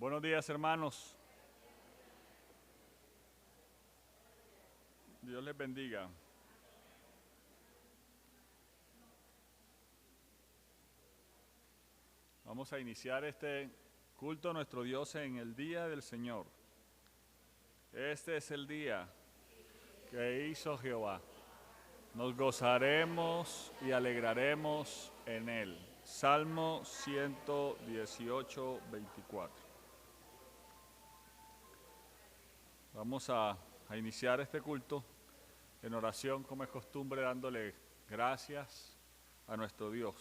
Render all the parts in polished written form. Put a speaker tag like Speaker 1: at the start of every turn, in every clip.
Speaker 1: Buenos días, hermanos. Dios les bendiga. Vamos a iniciar este culto a nuestro Dios en el día del Señor. Este es el día que hizo Jehová. Nos gozaremos y alegraremos en él. Salmo 118, 24. Vamos a iniciar este culto en oración, como es costumbre, dándole gracias a nuestro Dios.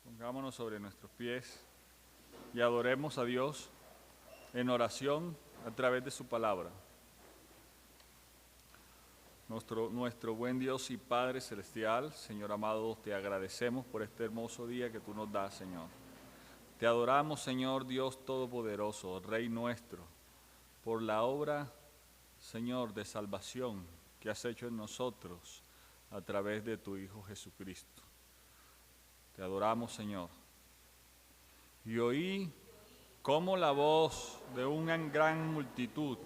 Speaker 1: Pongámonos sobre nuestros pies y adoremos a Dios en oración a través de su palabra. Nuestro buen Dios y Padre Celestial, Señor amado, te agradecemos por este hermoso día que tú nos das, Señor. Te adoramos, Señor Dios Todopoderoso, Rey nuestro, por la obra, Señor, de salvación que has hecho en nosotros a través de tu Hijo Jesucristo. Te adoramos, Señor. Y oí como la voz de una gran multitud,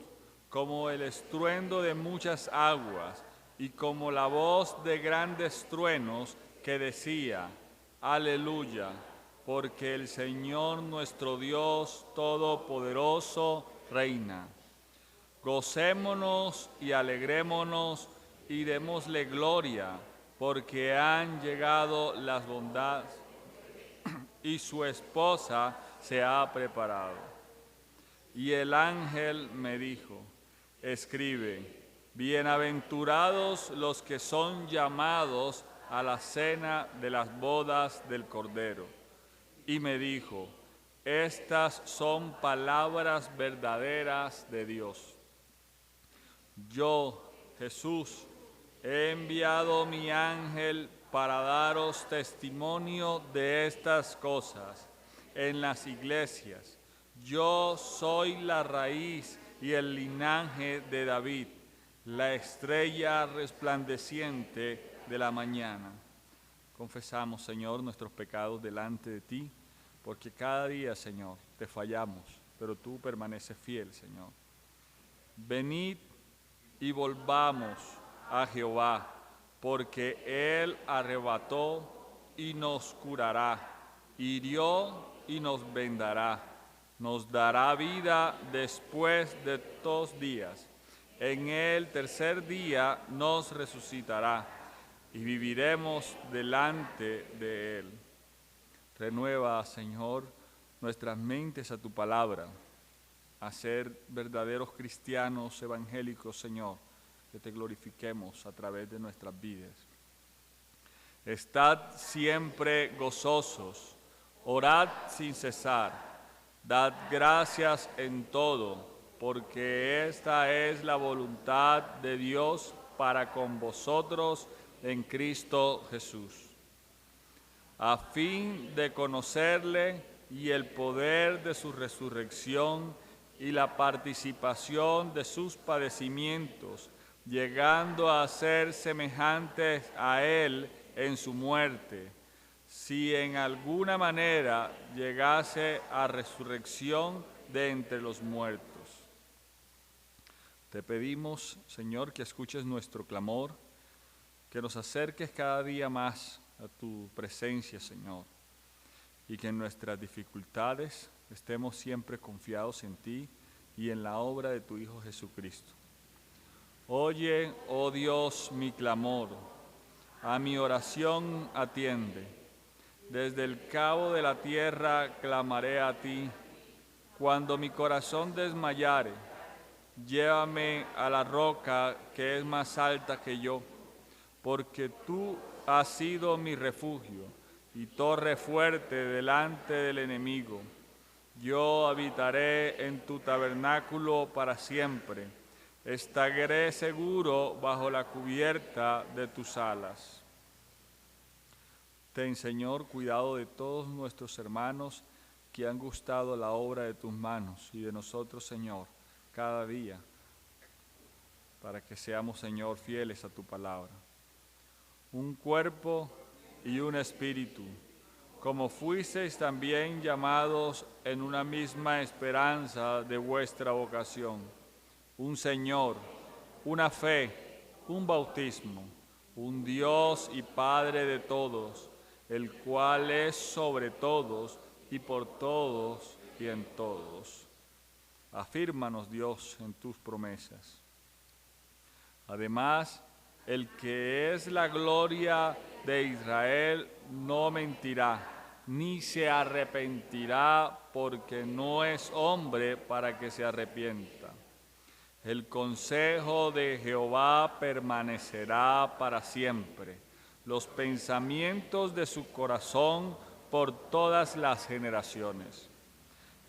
Speaker 1: como el estruendo de muchas aguas, y como la voz de grandes truenos que decía: Aleluya, porque el Señor nuestro Dios Todopoderoso reina. Gocémonos y alegrémonos y démosle gloria, porque han llegado las bondades y su esposa se ha preparado. Y el ángel me dijo: escribe, bienaventurados los que son llamados a la cena de las bodas del Cordero. Y me dijo: estas son palabras verdaderas de Dios. Yo, Jesús, he enviado mi ángel para daros testimonio de estas cosas en las iglesias. Yo soy la raíz y el linaje de David, la estrella resplandeciente de la mañana. Confesamos, Señor, nuestros pecados delante de ti, porque cada día, Señor, te fallamos, pero tú permaneces fiel, Señor. Venid y volvamos a Jehová, porque Él arrebató y nos curará, hirió y nos vendará, nos dará vida después de 2 días. En el tercer día nos resucitará y viviremos delante de Él. Renueva, Señor, nuestras mentes a tu palabra, a ser verdaderos cristianos evangélicos, Señor, que te glorifiquemos a través de nuestras vidas. Estad siempre gozosos, orad sin cesar, dad gracias en todo, porque esta es la voluntad de Dios para con vosotros en Cristo Jesús, a fin de conocerle y el poder de su resurrección y la participación de sus padecimientos, llegando a ser semejantes a Él en su muerte, si en alguna manera llegase a resurrección de entre los muertos. Te pedimos, Señor, que escuches nuestro clamor, que nos acerques cada día más a tu presencia, Señor, y que en nuestras dificultades estemos siempre confiados en ti y en la obra de tu Hijo Jesucristo. Oye, oh Dios, mi clamor, a mi oración atiende. Desde el cabo de la tierra clamaré a ti. Cuando mi corazón desmayare, llévame a la roca que es más alta que yo, porque tú has sido mi refugio y torre fuerte delante del enemigo. Yo habitaré en tu tabernáculo para siempre. Estaré seguro bajo la cubierta de tus alas. Ten, Señor, cuidado de todos nuestros hermanos que han gustado la obra de tus manos y de nosotros, Señor, cada día, para que seamos, Señor, fieles a tu palabra. Un cuerpo y un espíritu, como fuisteis también llamados en una misma esperanza de vuestra vocación, un Señor, una fe, un bautismo, un Dios y Padre de todos, el cual es sobre todos y por todos y en todos. Afírmanos, Dios, en tus promesas. Además, el que es la gloria de Israel no mentirá, ni se arrepentirá, porque no es hombre para que se arrepienta. El consejo de Jehová permanecerá para siempre, los pensamientos de su corazón por todas las generaciones.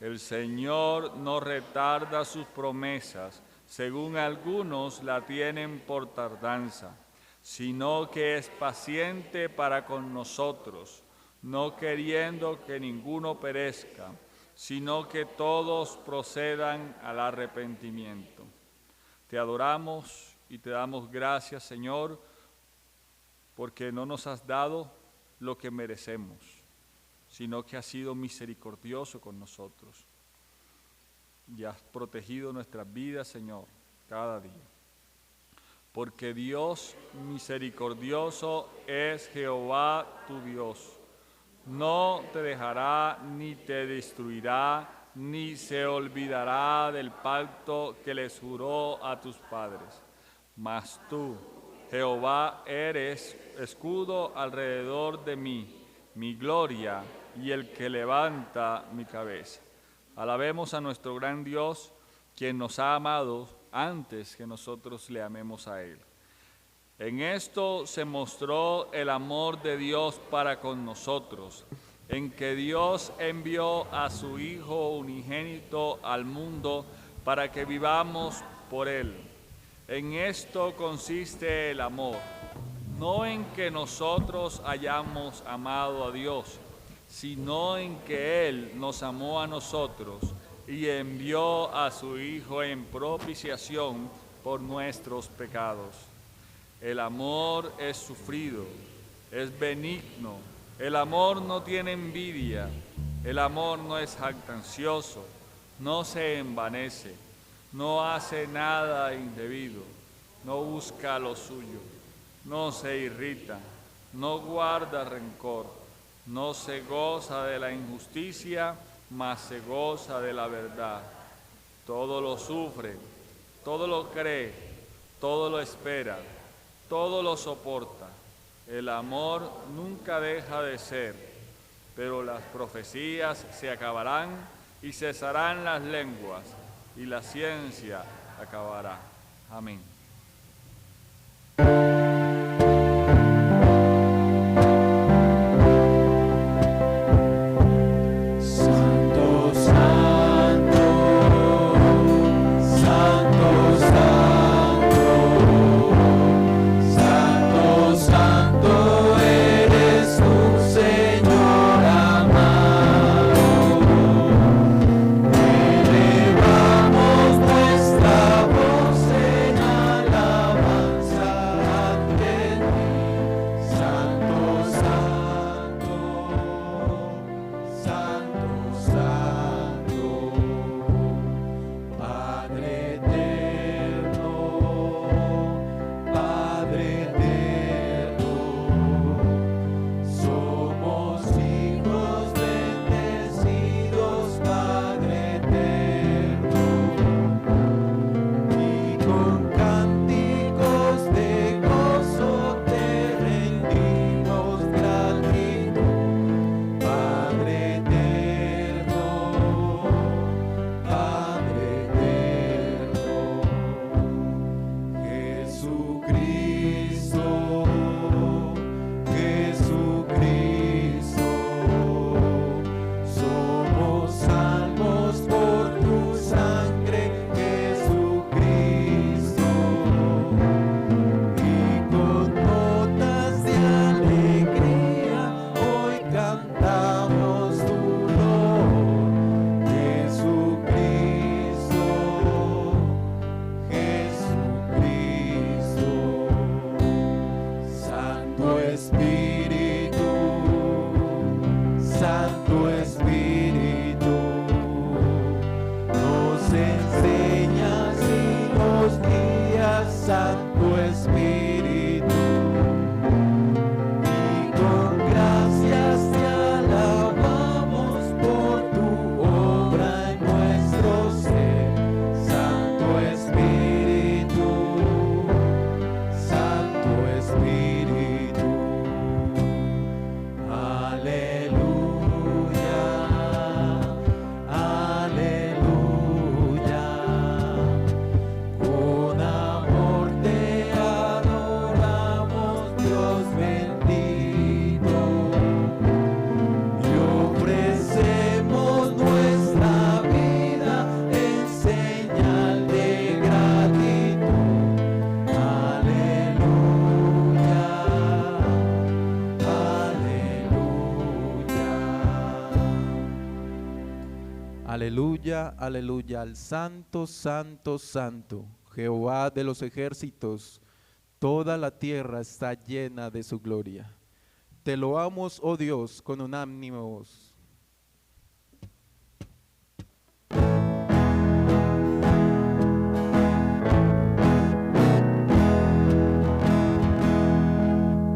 Speaker 1: El Señor no retarda sus promesas, según algunos la tienen por tardanza, sino que es paciente para con nosotros, no queriendo que ninguno perezca, sino que todos procedan al arrepentimiento. Te adoramos y te damos gracias, Señor, porque no nos has dado lo que merecemos, sino que has sido misericordioso con nosotros y has protegido nuestras vidas, Señor, cada día. Porque Dios misericordioso es Jehová tu Dios. No te dejará ni te destruirá, ni se olvidará del pacto que les juró a tus padres. Mas tú, Jehová, eres escudo alrededor de mí, mi gloria y el que levanta mi cabeza. Alabemos a nuestro gran Dios, quien nos ha amado antes que nosotros le amemos a Él. En esto se mostró el amor de Dios para con nosotros, en que Dios envió a su Hijo unigénito al mundo para que vivamos por Él. En esto consiste el amor, no en que nosotros hayamos amado a Dios, sino en que Él nos amó a nosotros y envió a su Hijo en propiciación por nuestros pecados. El amor es sufrido, es benigno, el amor no tiene envidia, el amor no es jactancioso, no se envanece, no hace nada indebido, no busca lo suyo, no se irrita, no guarda rencor, no se goza de la injusticia, mas se goza de la verdad. Todo lo sufre, todo lo cree, todo lo espera, todo lo soporta. El amor nunca deja de ser, pero las profecías se acabarán y cesarán las lenguas, y la ciencia acabará. Amén.
Speaker 2: Elevamos nuestra voz en Espíritu. Y con gracias te alabamos por tu obra en nuestro ser, Santo Espíritu, Santo Espíritu. Aleluya, aleluya. Con amor te adoramos, Dios bendito, y ofrecemos nuestra vida en señal de gratitud. Aleluya, aleluya. Aleluya, aleluya, al Santo, Santo, Santo, Jehová de los ejércitos. Toda la tierra está llena de su gloria. Te loamos, oh Dios, con unánime voz.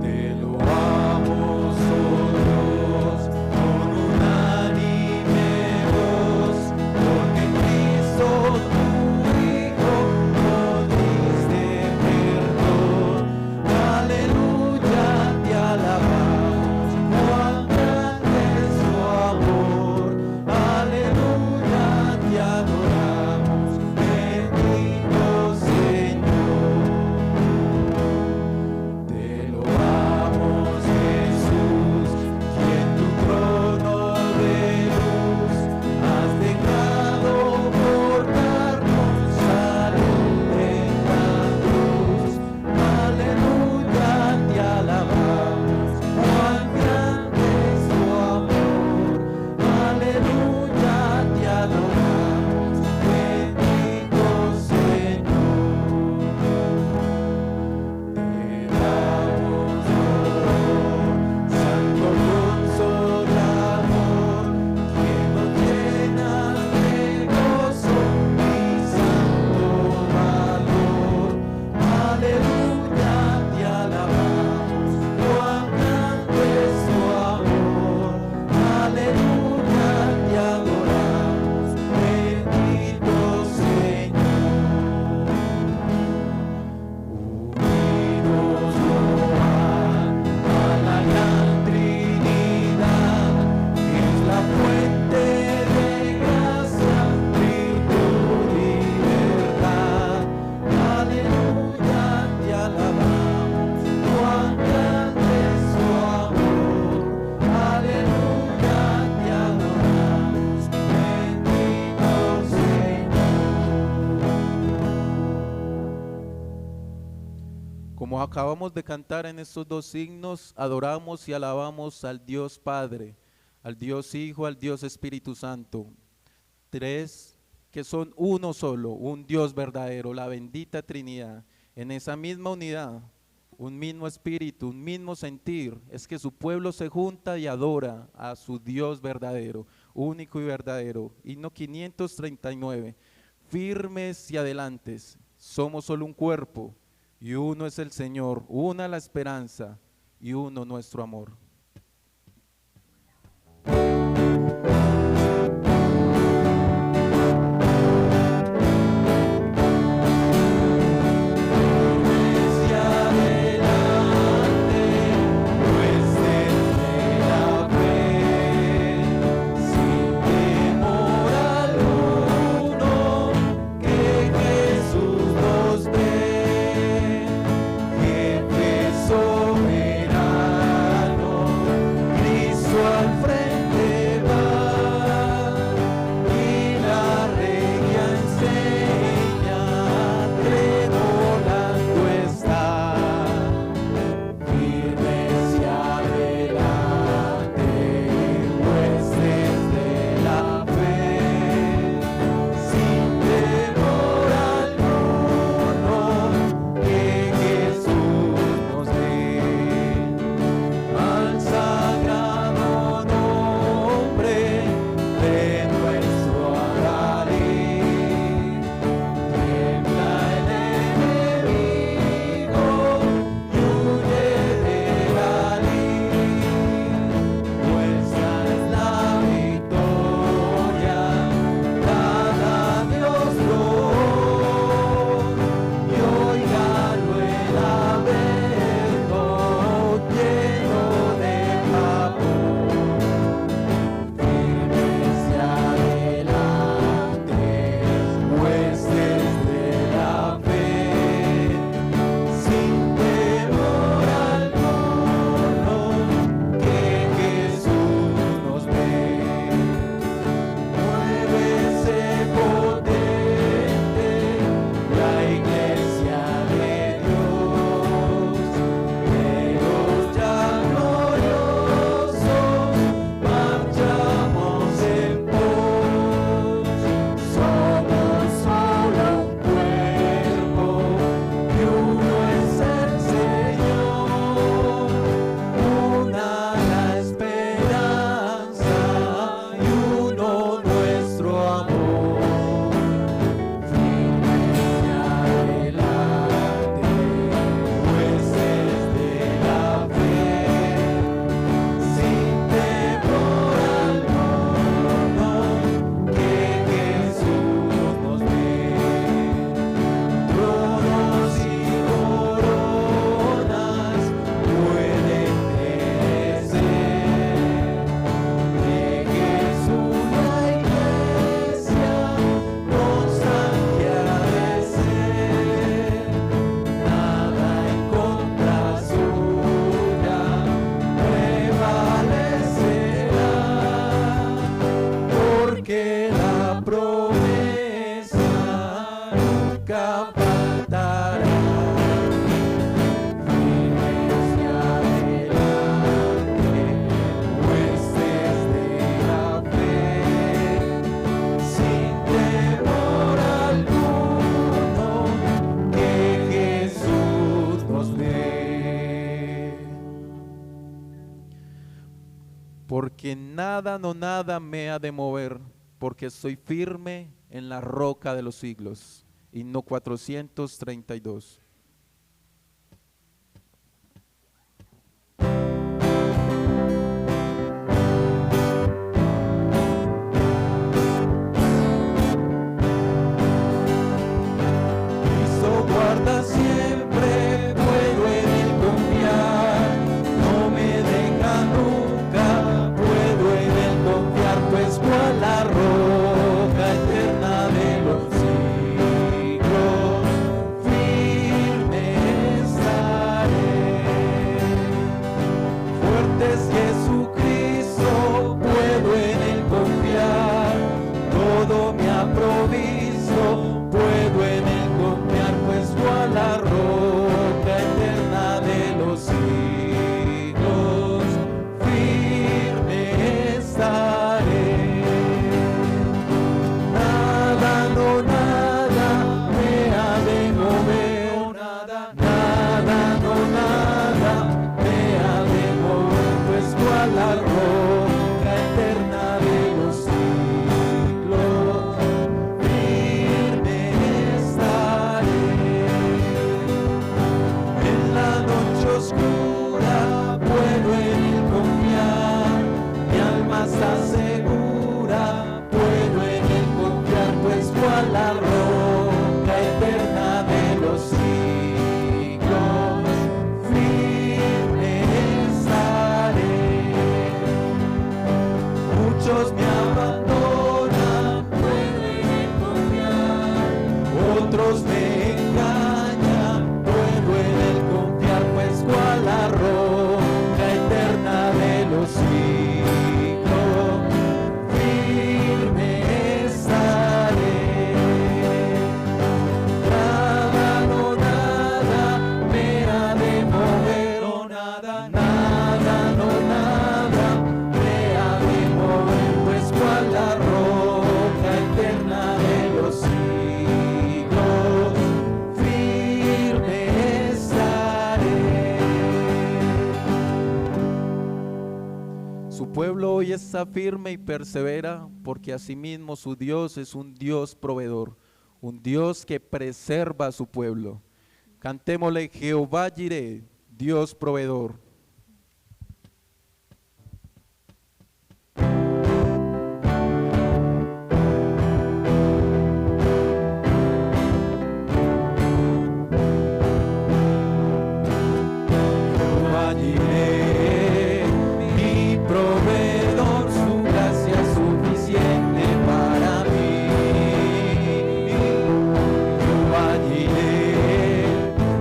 Speaker 2: Te loamos, oh Dios, con unánime voz, porque en Cristo tu Hijo nos diste perdón. Aleluya, te alabamos, cuán grande es tu amor. Aleluya, te adoramos, bendito Señor. Te loamos, Jesús, y en tu trono de luz has dejado por darnos salud en la cruz. Aleluya, te alabamos, cuán grande es tu amor. Aleluya, te adoramos, bendito Señor. Te damos honor, Santo Consolador, que nos llenas de gozo y santo valor. Aleluya, te alabamos, cuán grande es tu amor. Aleluya, te adoramos, bendito Señor. Unidos a la gran Trinidad, que es la fuente de gracia, virtud y verdad. Aleluya, te alabamos, cuán grande es tu amor. Aleluya, te adoramos, bendito Señor. Como acabamos de cantar en estos dos himnos, adoramos y alabamos al Dios Padre, al Dios Hijo, al Dios Espíritu Santo. Tres que son uno solo, un Dios verdadero, la bendita Trinidad. En esa misma unidad, un mismo espíritu, un mismo sentir, es que su pueblo se junta y adora a su Dios verdadero, único y verdadero. Himno 539, firmes y adelantes, somos solo un cuerpo, y uno es el Señor, una la esperanza y uno nuestro amor. Soberano nos ve. Porque nada, no nada me ha de mover, porque estoy firme en la roca de los siglos. Himno 432. Siempre puedo en él confiar, no me deja nunca, puedo en él confiar, pues cual la roca eterna de los siglos, firme estaré. Fuerte es Jesucristo, puedo en él confiar, todo me ha provisto, puedo en él confiar, pues a la roca eterna de los siglos, firme estaré. Nada, no nada me ha de mover, nada, no nada me ha de mover, pues a la roca eterna de los siglos, firme estaré. Oscura, puedo en él confiar, mi alma está segura, puedo en él confiar, pues cual la roca eterna de los siglos, firme estaré. Muchos me abandonan, puedo en él confiar, otros me engañan, puedo en él confiar, pues cual la roca eterna de los siglos, firme estaré. Nada, no nada me ha de mover, no nada, no nada me ha de mover, pues cual la roca eterna de los siglos, firme estaré. Su pueblo hoy está firme y persevera, porque asimismo su Dios es un Dios proveedor, un Dios que preserva a su pueblo. Cantémosle: Jehová Jireh, Dios proveedor. Jehová Jireh, mi proveedor, su gracia es suficiente para mí. Jehová Jireh,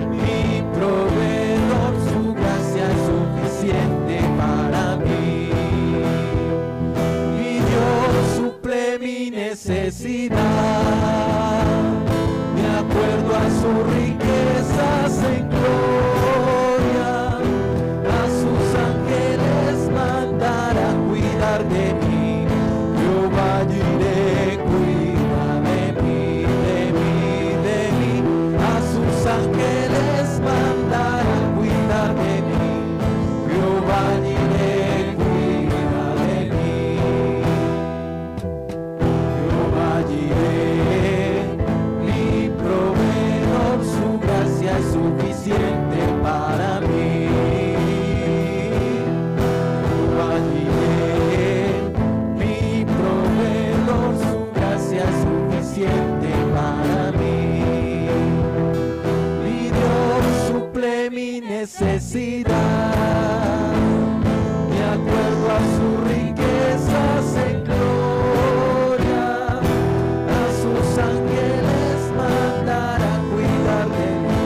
Speaker 2: mi proveedor, su gracia es suficiente para mí. Mi Dios suple mi necesidad, de acuerdo a sus riquezas en gloria, a sus ángeles mandará cuidar de mí. Jehová Jireh, cuida de mí, de mí, a sus ángeles mandará cuidar de mí. Jehová Jireh, cuida de mí. Jehová Jireh, mi proveedor, su gracia es suficiente para mí. Jehová Jireh, mi proveedor, su gracia es suficiente para mí. Mi Dios suple mi necesidad, de acuerdo a sus riquezas en gloria, a sus ángeles mandará cuidar de mí.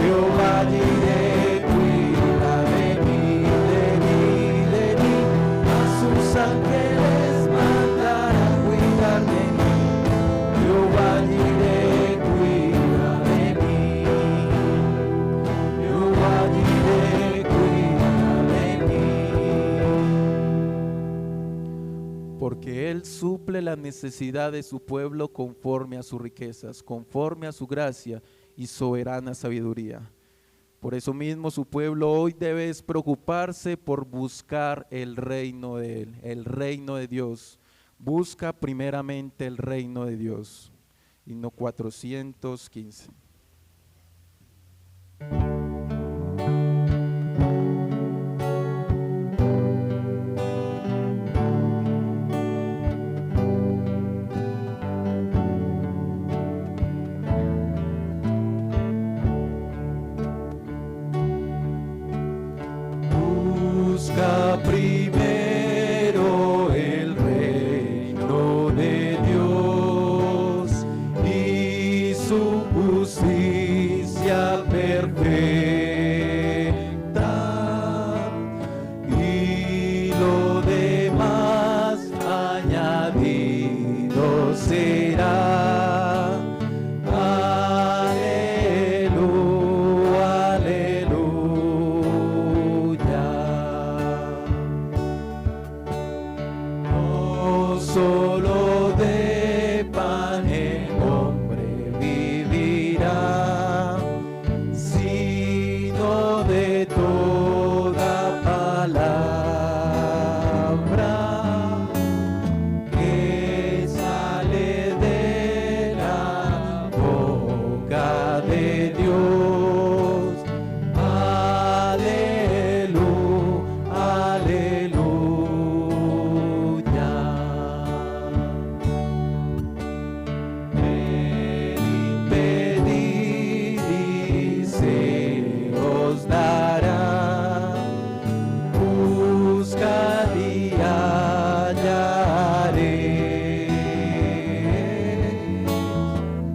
Speaker 2: Jehová Jireh, cuida de mí, de mí, a sus ángeles mandará cuidar de mí. Jehová Jireh, cuida de mí. Jehová Jireh, cuida de mí. Porque Él suple la necesidad de su pueblo conforme a sus riquezas, conforme a su gracia y soberana sabiduría. Por eso mismo su pueblo hoy debe preocuparse por buscar el reino de Él, el reino de Dios. Busca primeramente el reino de Dios. Himno 415.
Speaker 3: Busca primero el reino de Dios y su justicia perfecta, y lo demás añadido será. Solo de pan el hombre vivirá, sino de toda palabra que sale de la boca de Dios. Aleluya, aleluya. Pedid y se os dará, buscad y hallaréis,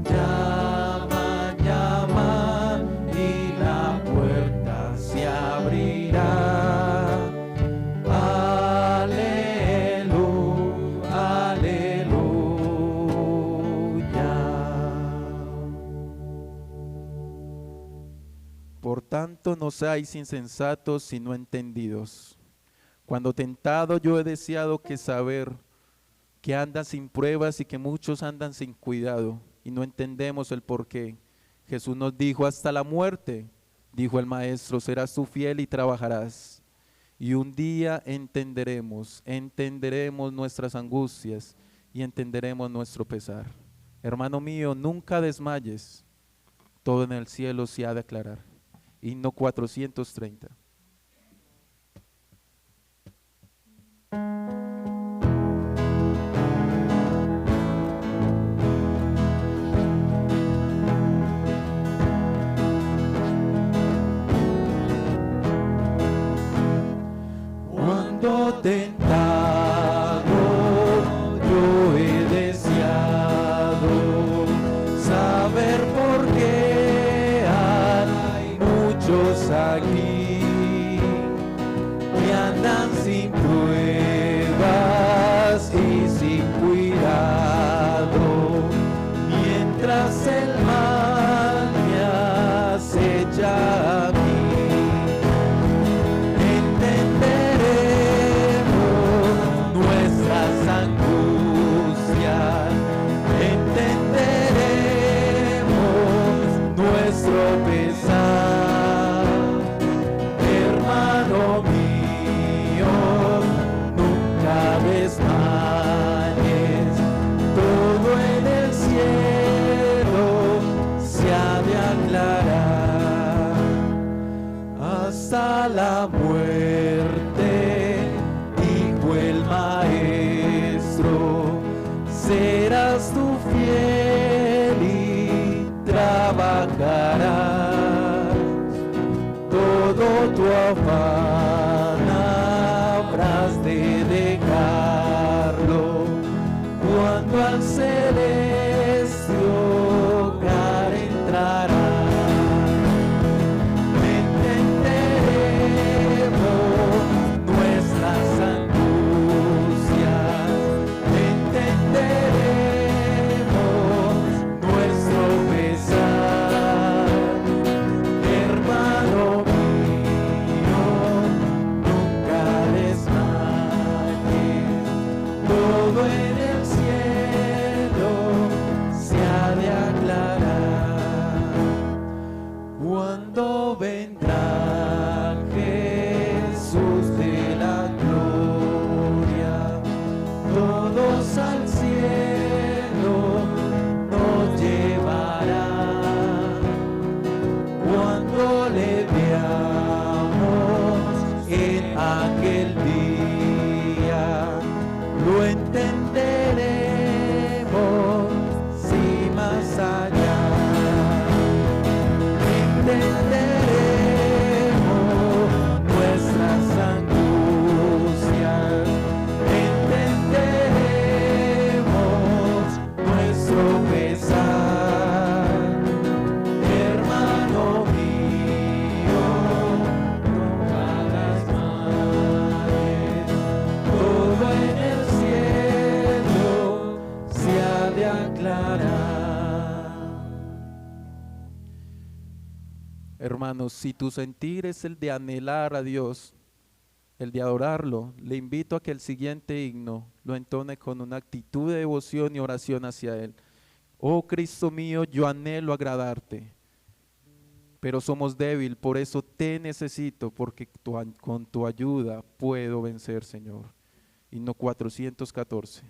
Speaker 3: llaman, llaman y la puerta se abrirá. Aleluya, aleluya.
Speaker 2: Por tanto, no seáis insensatos, sino entendidos. Cuando tentado yo he deseado que saber que andan sin pruebas y que muchos andan sin cuidado, y no entendemos el porqué. Jesús nos dijo: hasta la muerte, dijo el Maestro, serás tú fiel y trabajarás. Y un día entenderemos nuestras angustias y entenderemos nuestro pesar. Hermano mío, nunca desmayes, todo en el cielo se ha de aclarar. Himno 430.
Speaker 3: Cuando tentado yo he deseado saber por qué hay muchos aquí que andan sin pruebas y sin cuidado, mientras el mal me acecha a mí. Angustias, entenderemos nuestro pesar. Hermano mío, nunca desmayes, todo en el cielo se ha de aclarar. Hasta la muerte, dijo el Maestro, serás tú fiel y trabajarás. Todo tu afán habrás de dejarlo cuando al celeste hogar entrarás. Entenderemos nuestras angustias, entenderemos nuestro pesar. Hermano mío, vendrá Jesús de la gloria, todos al cielo nos llevará. Cuando le veamos en aquel día, lo entenderemos, si más allá entenderemos nuestras angustias, entenderemos nuestro pesar, hermano mío, no hagas males, todo en el cielo se ha de aclarar.
Speaker 2: Hermanos, si tu sentir es el de anhelar a Dios, el de adorarlo, le invito a que el siguiente himno lo entone con una actitud de devoción y oración hacia Él. Oh Cristo mío, yo anhelo agradarte, pero somos débil, por eso te necesito, porque con tu ayuda puedo vencer, Señor. Himno 414.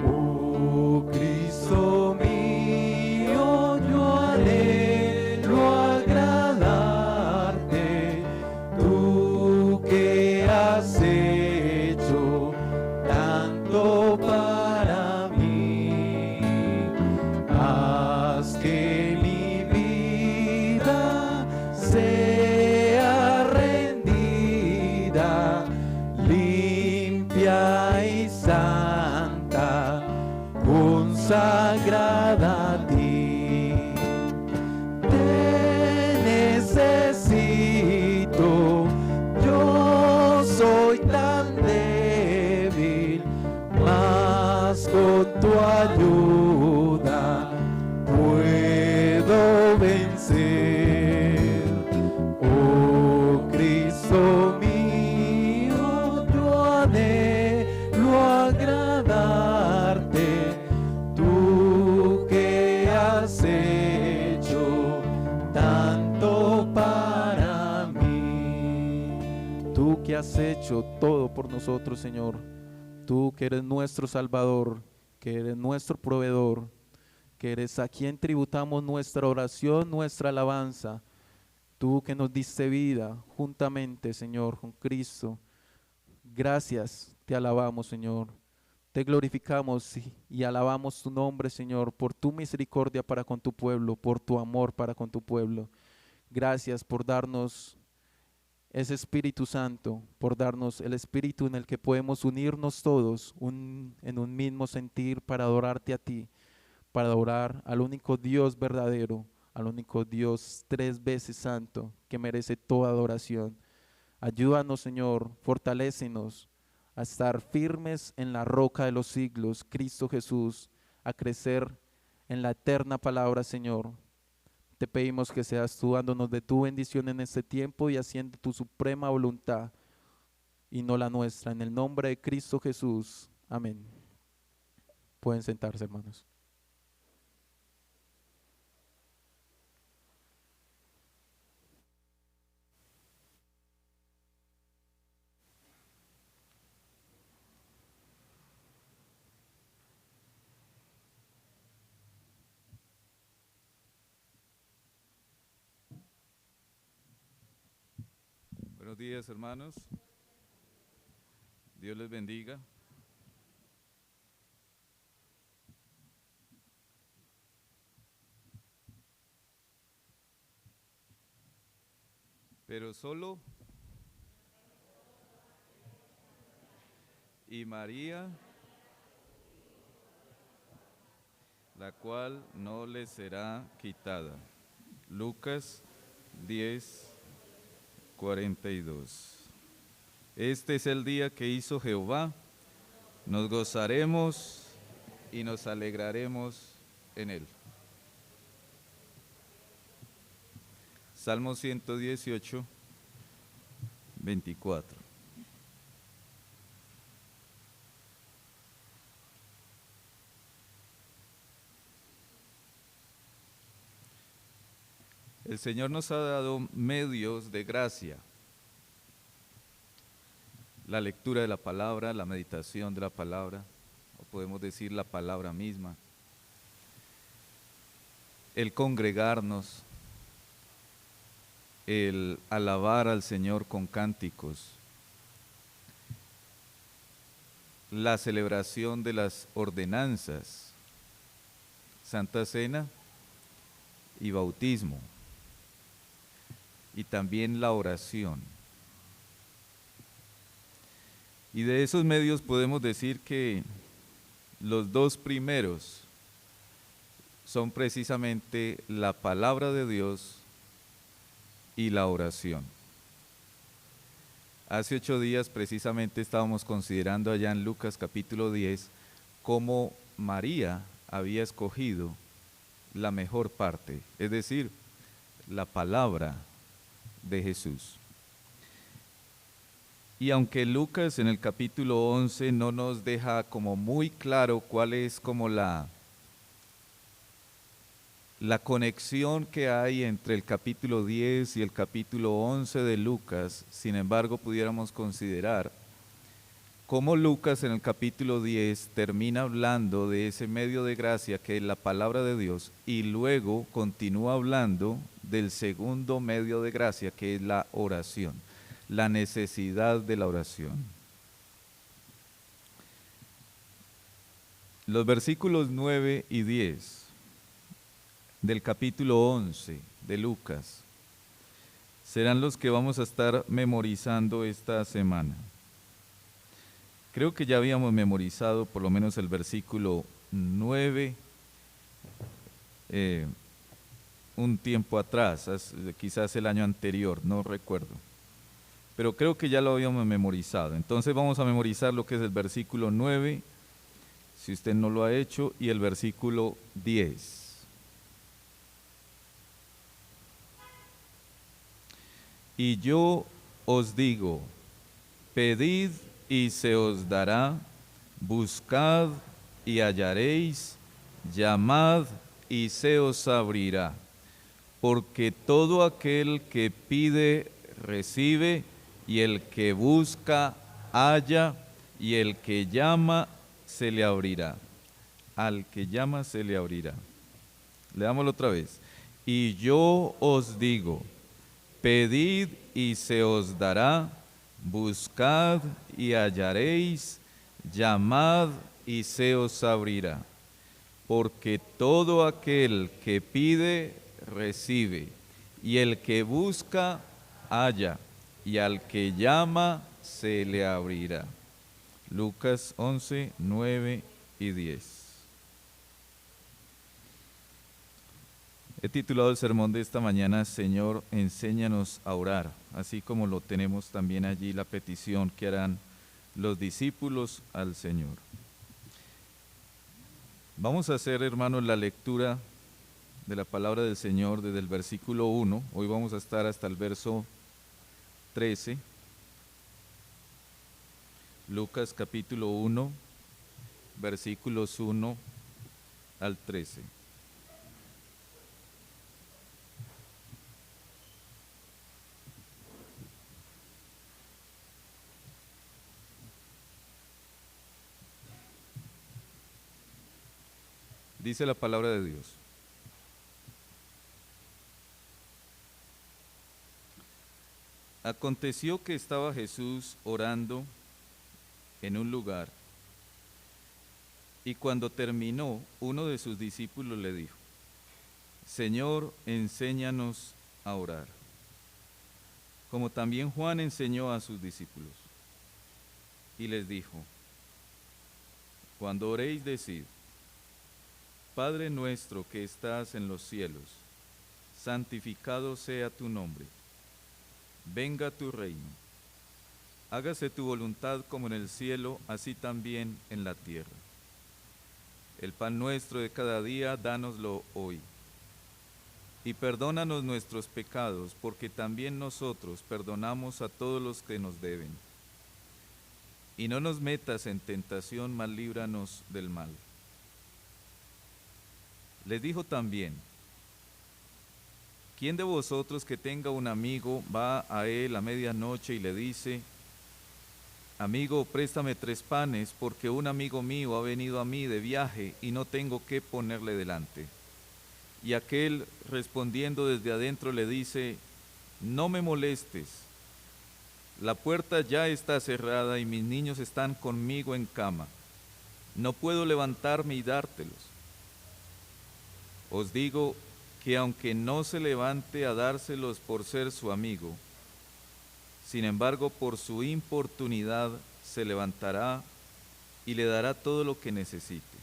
Speaker 3: Oh Cristo mío, yo anhelo agradarte, tú que has hecho tanto para mí, haz que mi vida sea rendida, limpia y santa, consagrada a ti. Te necesito, yo soy tan débil, mas con tu ayuda puedo vencer. Oh Cristo mío, yo anhelo agradarte, tú que has hecho tanto para mí.
Speaker 2: Tú que has hecho todo por nosotros, Señor. Tú que eres nuestro Salvador, que eres nuestro proveedor, que eres a quien tributamos nuestra oración, nuestra alabanza. Tú que nos diste vida juntamente, Señor, con Cristo. Gracias, te alabamos, Señor. Te glorificamos y alabamos tu nombre, Señor, por tu misericordia para con tu pueblo, por tu amor para con tu pueblo. Gracias por darnos ese Espíritu Santo, por darnos el Espíritu en el que podemos unirnos todos en un mismo sentir para adorarte a ti, para adorar al único Dios verdadero, al único Dios 3 veces santo, que merece toda adoración. Ayúdanos, Señor, fortalécenos a estar firmes en la roca de los siglos, Cristo Jesús, a crecer en la eterna palabra, Señor. Te pedimos que seas tú dándonos de tu bendición en este tiempo y haciendo tu suprema voluntad y no la nuestra. En el nombre de Cristo Jesús. Amén. Pueden sentarse, hermanos.
Speaker 1: Buenos días, hermanos. Dios les bendiga. Pero solo y María, la cual no le será quitada. Lucas 10:42. Este es el día que hizo Jehová, nos gozaremos
Speaker 3: y nos alegraremos en él. Salmo 118, 24. El Señor nos ha dado medios de gracia. La lectura de la palabra, la meditación de la palabra, o podemos decir la palabra misma. El congregarnos, el alabar al Señor con cánticos, la celebración de las ordenanzas, Santa Cena y bautismo, y también la oración. Y de esos medios podemos decir que los dos primeros son precisamente la palabra de Dios y la oración. Hace 8 días precisamente estábamos considerando allá en Lucas capítulo 10 cómo María había escogido la mejor parte, es decir, la palabra de Jesús. Y aunque Lucas en el capítulo 11 no nos deja como muy claro cuál es como la conexión que hay entre el capítulo 10 y el capítulo 11 de Lucas, sin embargo pudiéramos considerar cómo Lucas en el capítulo 10 termina hablando de ese medio de gracia que es la palabra de Dios y luego continúa hablando del segundo medio de gracia que es la oración, la necesidad de la oración. Los versículos 9 y 10 del capítulo 11 de Lucas serán los que vamos a estar memorizando esta semana. Creo que ya habíamos memorizado por lo menos el versículo 9 un tiempo atrás, quizás el año anterior, no recuerdo. Pero creo que ya lo habíamos memorizado. Entonces vamos a memorizar lo que es el versículo 9, si usted no lo ha hecho, y el versículo 10. Y yo os digo, pedid y se os dará, buscad y hallaréis, llamad y se os abrirá. Porque todo aquel que pide, recibe, y el que busca, halla, y el que llama, se le abrirá. Al que llama, se le abrirá. Leámoslo otra vez. Y yo os digo, pedid y se os dará, buscad y hallaréis, llamad y se os abrirá. Porque todo aquel que pide, recibe, y el que busca, halla, y al que llama, se le abrirá. Lucas 11, 9 y 10. He titulado el sermón de esta mañana, Señor, enséñanos a orar, así como lo tenemos también allí la petición que harán los discípulos al Señor. Vamos a hacer, hermanos, la lectura de la palabra del Señor desde el versículo 1. Hoy vamos a estar hasta el verso 13. Lucas capítulo 1, versículos 1 al 13. Dice la palabra de Dios. Aconteció que estaba Jesús orando en un lugar, y cuando terminó, uno de sus discípulos le dijo, Señor, enséñanos a orar, como también Juan enseñó a sus discípulos. Y les dijo, cuando oréis, decid, Padre nuestro que estás en los cielos, santificado sea tu nombre. Venga tu reino. Hágase tu voluntad como en el cielo, así también en la tierra. El pan nuestro de cada día, dánoslo hoy. Y perdónanos nuestros pecados, porque también nosotros perdonamos a todos los que nos deben. Y no nos metas en tentación, mas líbranos del mal. Les dijo también: ¿quién de vosotros que tenga un amigo va a él a medianoche y le dice: amigo, préstame 3 panes, porque un amigo mío ha venido a mí de viaje y no tengo qué ponerle delante? Y aquel, respondiendo desde adentro, le dice: no me molestes, la puerta ya está cerrada y mis niños están conmigo en cama, no puedo levantarme y dártelos. Os digo que aunque no se levante a dárselos por ser su amigo, sin embargo por su importunidad se levantará y le dará todo lo que necesite.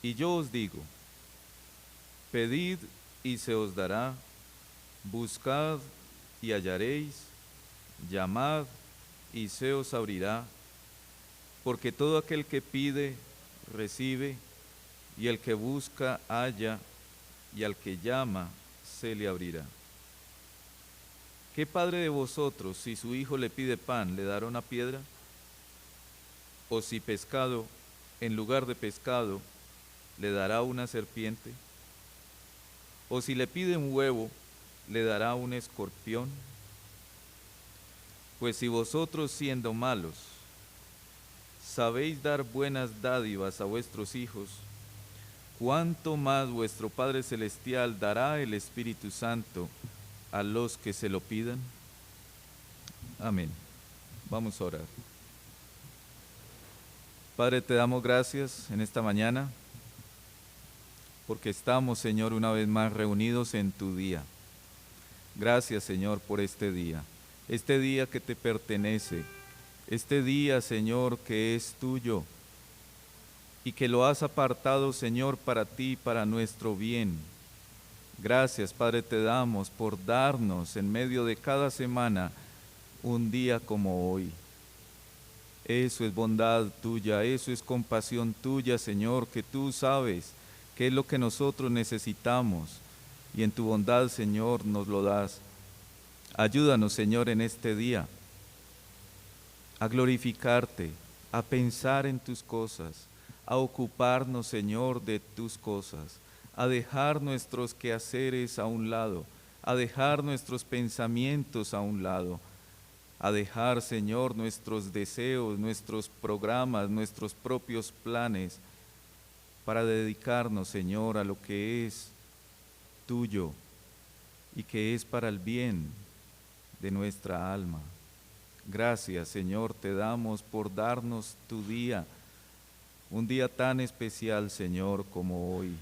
Speaker 3: Y yo os digo: pedid y se os dará, buscad y hallaréis, llamad y se os abrirá, porque todo aquel que pide, recibe, y el que busca, halla, y al que llama, se le abrirá. ¿Qué padre de vosotros, si su hijo le pide pan, le dará una piedra? ¿O si pescado, en lugar de pescado, le dará una serpiente? ¿O si le pide un huevo, le dará un escorpión? Pues si vosotros, siendo malos, sabéis dar buenas dádivas a vuestros hijos, ¿cuánto más vuestro Padre Celestial dará el Espíritu Santo a los que se lo pidan? Amén. Vamos a orar. Padre, te damos gracias en esta mañana, porque estamos, Señor, una vez más reunidos en tu día. Gracias, Señor, por este día que te pertenece, este día, Señor, que es tuyo y que lo has apartado, Señor, para ti, para nuestro bien. Gracias, Padre, te damos por darnos en medio de cada semana un día como hoy. Eso es bondad tuya, eso es compasión tuya, Señor, que tú sabes qué es lo que nosotros necesitamos y en tu bondad, Señor, nos lo das. Ayúdanos, Señor, en este día a glorificarte, a pensar en tus cosas, a ocuparnos, Señor, de tus cosas, a dejar nuestros quehaceres a un lado, a dejar nuestros pensamientos a un lado, a dejar, Señor, nuestros deseos, nuestros programas, nuestros propios planes, para dedicarnos, Señor, a lo que es tuyo y que es para el bien de nuestra alma. Gracias, Señor, te damos por darnos tu día, un día tan especial, Señor, como hoy,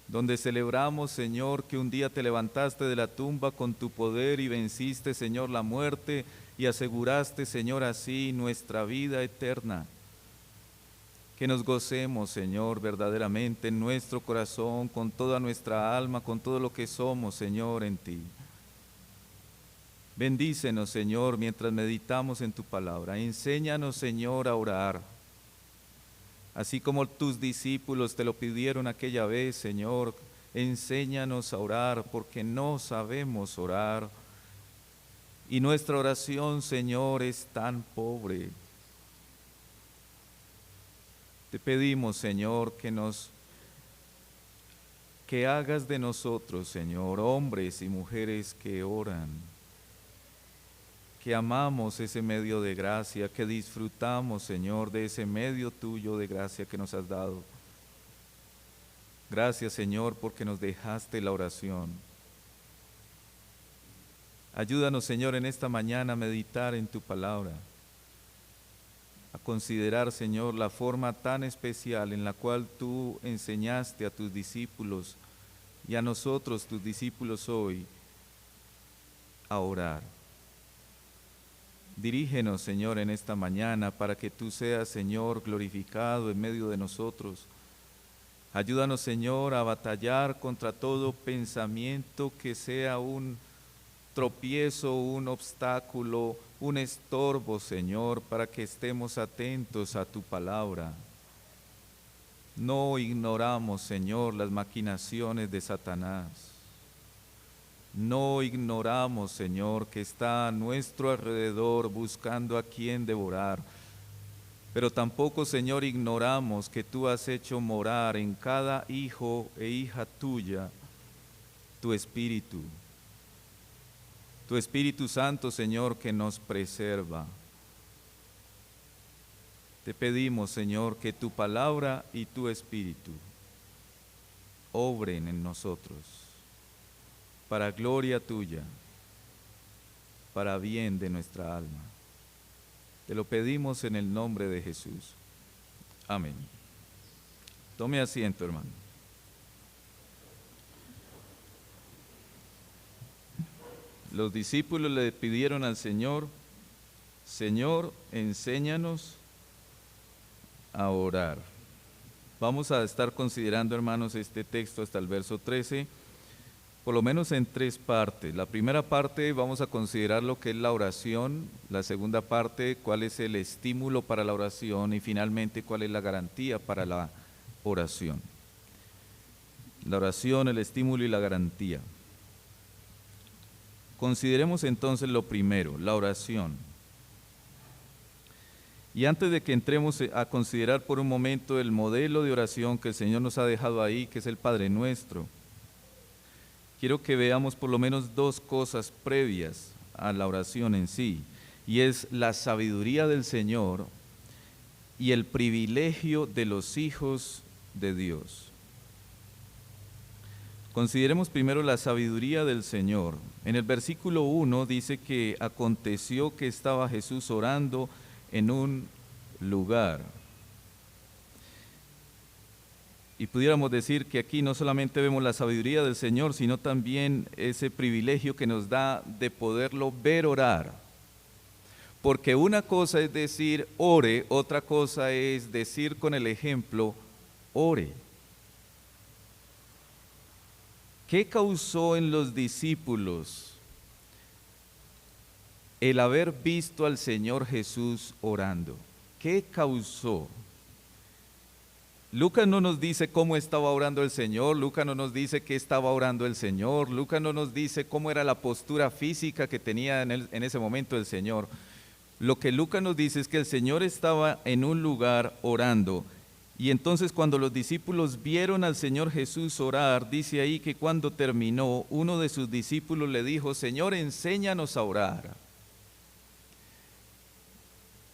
Speaker 3: donde celebramos, Señor, que un día te levantaste de la tumba con tu poder y venciste, Señor, la muerte y aseguraste, Señor, así nuestra vida eterna. Que nos gocemos, Señor, verdaderamente en nuestro corazón, con toda nuestra alma, con todo lo que somos, Señor, en ti. Bendícenos, Señor, mientras meditamos en tu palabra. Enséñanos, Señor, a orar. Así como tus discípulos te lo pidieron aquella vez, Señor, enséñanos a orar, porque no sabemos orar. Y nuestra oración, Señor, es tan pobre. Te pedimos, Señor, que hagas de nosotros, Señor, hombres y mujeres que oran, que amamos ese medio de gracia, que disfrutamos, Señor, de ese medio tuyo de gracia que nos has dado. Gracias, Señor, porque nos dejaste la oración. Ayúdanos, Señor, en esta mañana a meditar en tu palabra, a considerar, Señor, la forma tan especial en la cual tú enseñaste a tus discípulos y a nosotros, tus discípulos hoy, a orar. Dirígenos, Señor, en esta mañana para que tú seas, Señor, glorificado en medio de nosotros. Ayúdanos, Señor, a batallar contra todo pensamiento que sea un tropiezo, un obstáculo, un estorbo, Señor, para que estemos atentos a tu palabra. No ignoramos, Señor, las maquinaciones de Satanás. No ignoramos, Señor, que está a nuestro alrededor buscando a quien devorar. Pero tampoco, Señor, ignoramos que tú has hecho morar en cada hijo e hija tuya tu Espíritu. Tu Espíritu Santo, Señor, que nos preserva. Te pedimos, Señor, que tu palabra y tu Espíritu obren en nosotros, para gloria tuya, para bien de nuestra alma. Te lo pedimos en el nombre de Jesús. Amén. Tome asiento, hermano. Los discípulos le pidieron al Señor: Señor, enséñanos a orar. Vamos a estar considerando, hermanos, este texto hasta el verso 13, por lo menos en 3 partes. La primera parte vamos a considerar lo que es la oración, la segunda parte cuál es el estímulo para la oración y finalmente cuál es la garantía para la oración. La oración, el estímulo y la garantía. Consideremos entonces lo primero, la oración. Y antes de que entremos a considerar por un momento el modelo de oración que el Señor nos ha dejado ahí, que es el Padre Nuestro, quiero que veamos por lo menos 2 cosas previas a la oración en sí, y es la sabiduría del Señor y el privilegio de los hijos de Dios. Consideremos primero la sabiduría del Señor. En el versículo 1 dice que aconteció que estaba Jesús orando en un lugar. Y pudiéramos decir que aquí no solamente vemos la sabiduría del Señor, sino también ese privilegio que nos da de poderlo ver orar. Porque una cosa es decir ore, otra cosa es decir con el ejemplo ore. ¿Qué causó en los discípulos el haber visto al Señor Jesús orando? ¿Qué causó? Lucas no nos dice cómo estaba orando el Señor, Lucas no nos dice qué estaba orando el Señor, Lucas no nos dice cómo era la postura física que tenía en ese momento el Señor. Lo que Lucas nos dice es que el Señor estaba en un lugar orando. Y entonces cuando los discípulos vieron al Señor Jesús orar, dice ahí que cuando terminó, uno de sus discípulos le dijo: Señor, enséñanos a orar.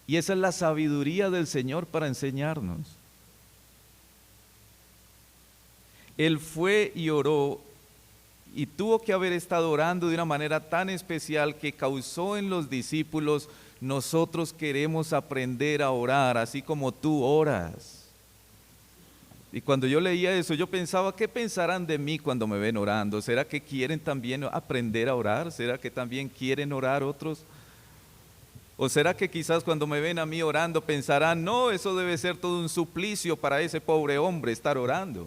Speaker 3: Y esa es la sabiduría del Señor para enseñarnos. Él fue y oró y tuvo que haber estado orando de una manera tan especial que causó en los discípulos: nosotros queremos aprender a orar así como tú oras. Y cuando yo leía eso, yo pensaba, ¿qué pensarán de mí cuando me ven orando? ¿Será que quieren también aprender a orar? ¿Será que también quieren orar otros? ¿O será que quizás cuando me ven a mí orando pensarán, no, eso debe ser todo un suplicio para ese pobre hombre estar orando?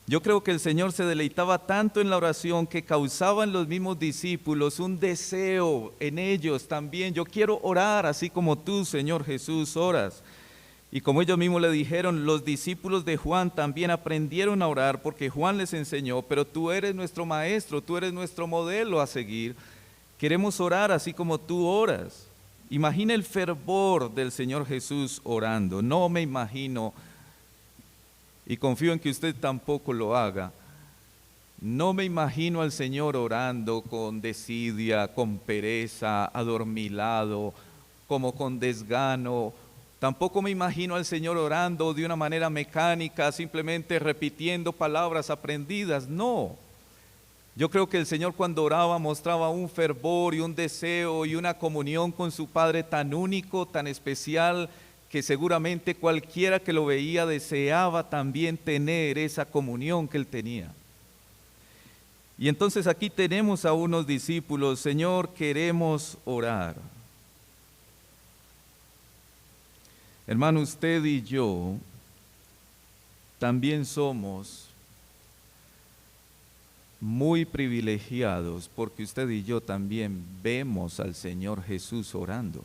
Speaker 3: Yo creo que el Señor se deleitaba tanto en la oración que causaba en los mismos discípulos un deseo en ellos también. Yo quiero orar así como tú, Señor Jesús, oras. Y como ellos mismos le dijeron, los discípulos de Juan también aprendieron a orar porque Juan les enseñó, pero tú eres nuestro maestro, tú eres nuestro modelo a seguir. Queremos orar así como tú oras. Imagina el fervor del Señor Jesús orando. No me imagino, y confío en que usted tampoco lo haga, no me imagino al Señor orando con desidia, con pereza, adormilado, como con desgano. Tampoco me imagino al Señor orando de una manera mecánica, simplemente repitiendo palabras aprendidas. No. Yo creo que el Señor cuando oraba mostraba un fervor y un deseo y una comunión con su Padre tan único, tan especial, que seguramente cualquiera que lo veía deseaba también tener esa comunión que él tenía. Y entonces aquí tenemos a unos discípulos: Señor, queremos orar. Hermano, usted y yo también somos muy privilegiados porque usted y yo también vemos al Señor Jesús orando.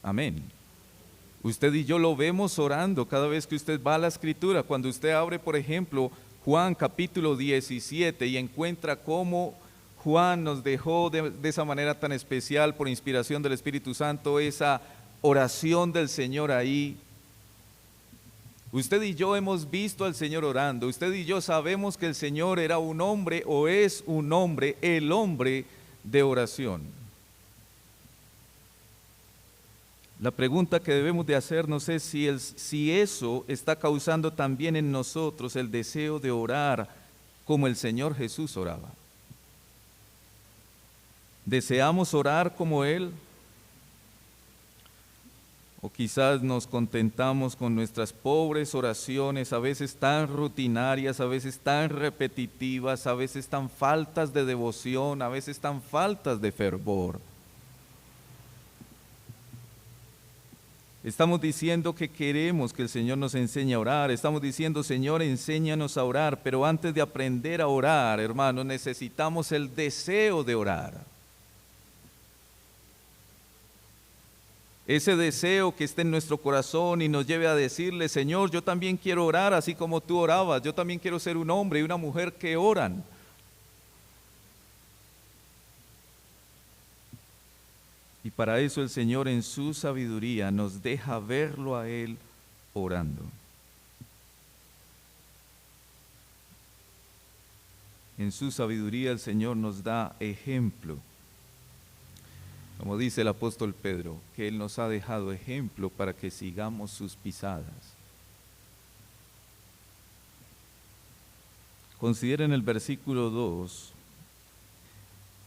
Speaker 3: Amén. Usted y yo lo vemos orando cada vez que usted va a la Escritura. Cuando usted abre, por ejemplo, Juan capítulo 17 y encuentra cómo Juan nos dejó de esa manera tan especial por inspiración del Espíritu Santo esa oración del Señor ahí. Usted y yo hemos visto al Señor orando. Usted y yo sabemos que el Señor era un hombre o es un hombre, el hombre de oración. La pregunta que debemos de hacernos es si eso está causando también en nosotros el deseo de orar como el Señor Jesús oraba. ¿Deseamos orar como Él? O quizás nos contentamos con nuestras pobres oraciones, a veces tan rutinarias, a veces tan repetitivas, a veces tan faltas de devoción, a veces tan faltas de fervor. Estamos diciendo que queremos que el Señor nos enseñe a orar, estamos diciendo, Señor, enséñanos a orar, pero antes de aprender a orar, hermanos, necesitamos el deseo de orar. Ese deseo que esté en nuestro corazón y nos lleve a decirle, Señor, yo también quiero orar así como tú orabas, yo también quiero ser un hombre y una mujer que oran. Y para eso el Señor en su sabiduría nos deja verlo a Él orando. En su sabiduría el Señor nos da ejemplo. Como dice el apóstol Pedro, que Él nos ha dejado ejemplo para que sigamos sus pisadas. Consideren el versículo 2,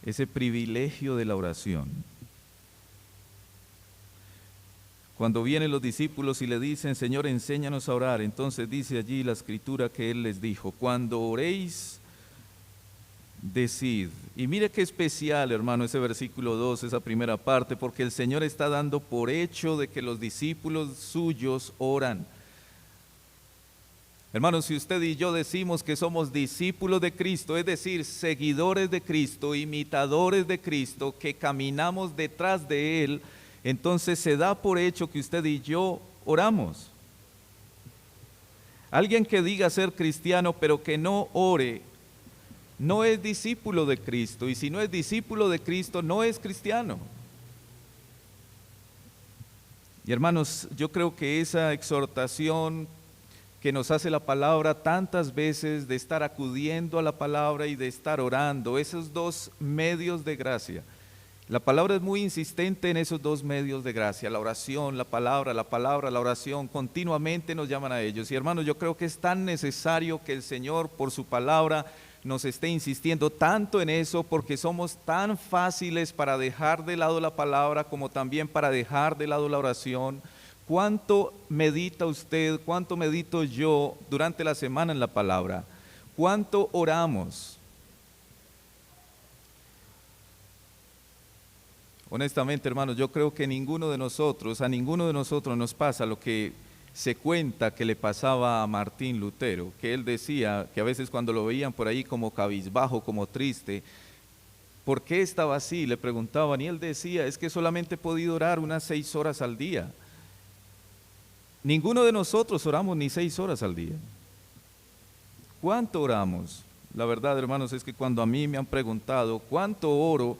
Speaker 3: ese privilegio de la oración. Cuando vienen los discípulos y le dicen, Señor, enséñanos a orar, entonces dice allí la Escritura que Él les dijo, cuando oréis, decid. Y mire qué especial, hermano, ese versículo 2, esa primera parte, porque el Señor está dando por hecho de que los discípulos suyos oran. Hermanos, si usted y yo decimos que somos discípulos de Cristo, es decir, seguidores de Cristo, imitadores de Cristo, que caminamos detrás de Él, entonces se da por hecho que usted y yo oramos. Alguien que diga ser cristiano pero que no ore, no es discípulo de Cristo, y si no es discípulo de Cristo, no es cristiano. Y hermanos, yo creo que esa exhortación que nos hace la palabra tantas veces de estar acudiendo a la palabra y de estar orando, esos dos medios de gracia, la palabra es muy insistente en esos dos medios de gracia, la oración, la palabra, la oración, continuamente nos llaman a ellos. Y hermanos, yo creo que es tan necesario que el Señor por su palabra nos esté insistiendo tanto en eso, porque somos tan fáciles para dejar de lado la palabra como también para dejar de lado la oración. ¿Cuánto medita usted, cuánto medito yo durante la semana en la palabra? ¿Cuánto oramos? Honestamente, hermanos, yo creo que a ninguno de nosotros nos pasa lo que se cuenta que le pasaba a Martín Lutero, que él decía que a veces cuando lo veían por ahí como cabizbajo, como triste, ¿por qué estaba así? Le preguntaban y él decía, es que solamente he podido orar unas 6 horas al día. Ninguno de nosotros oramos ni 6 horas al día. ¿Cuánto oramos? La verdad, hermanos, es que cuando a mí me han preguntado cuánto oro,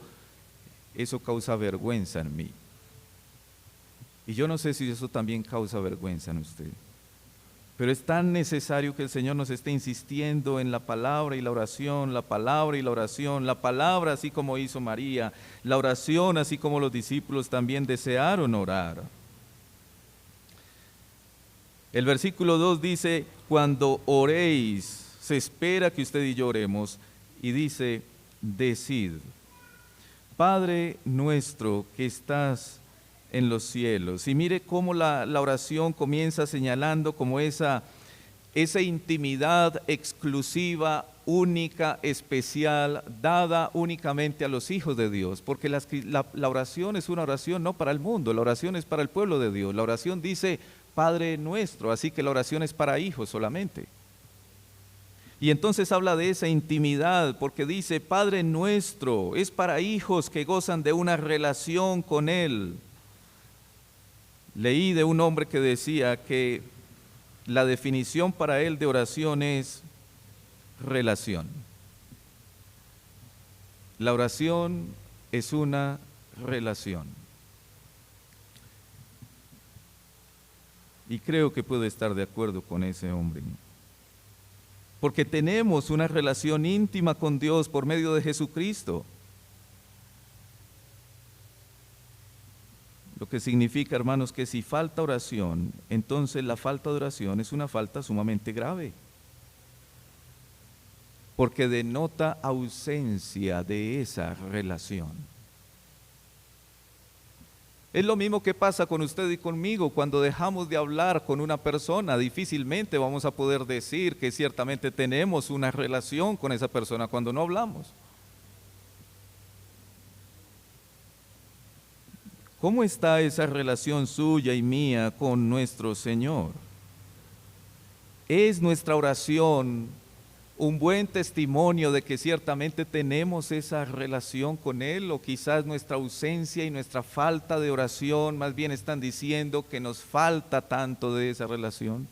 Speaker 3: eso causa vergüenza en mí. Y yo no sé si eso también causa vergüenza en usted. Pero es tan necesario que el Señor nos esté insistiendo en la palabra y la oración, la palabra y la oración, la palabra así como hizo María, la oración así como los discípulos también desearon orar. El versículo 2 dice, cuando oréis, se espera que usted y yo oremos, y dice, decid, Padre nuestro que estás en los cielos. Y mire cómo la oración comienza señalando como esa intimidad exclusiva, única, especial, dada únicamente a los hijos de Dios, porque la oración es una oración no para el mundo, la oración es para el pueblo de Dios. La oración dice Padre nuestro, así que la oración es para hijos solamente. Y entonces habla de esa intimidad, porque dice Padre nuestro, es para hijos que gozan de una relación con Él. leí de un hombre que decía que la definición para él de oración es relación. La oración es una relación. Y creo que puedo estar de acuerdo con ese hombre. Porque tenemos una relación íntima con Dios por medio de Jesucristo. Lo que significa, hermanos, que si falta oración, entonces la falta de oración es una falta sumamente grave. Porque denota ausencia de esa relación. Es lo mismo que pasa con usted y conmigo. Cuando dejamos de hablar con una persona, difícilmente vamos a poder decir que ciertamente tenemos una relación con esa persona cuando no hablamos. ¿Cómo está esa relación suya y mía con nuestro Señor? ¿Es nuestra oración un buen testimonio de que ciertamente tenemos esa relación con Él? O quizás nuestra ausencia y nuestra falta de oración más bien están diciendo que nos falta tanto de esa relación.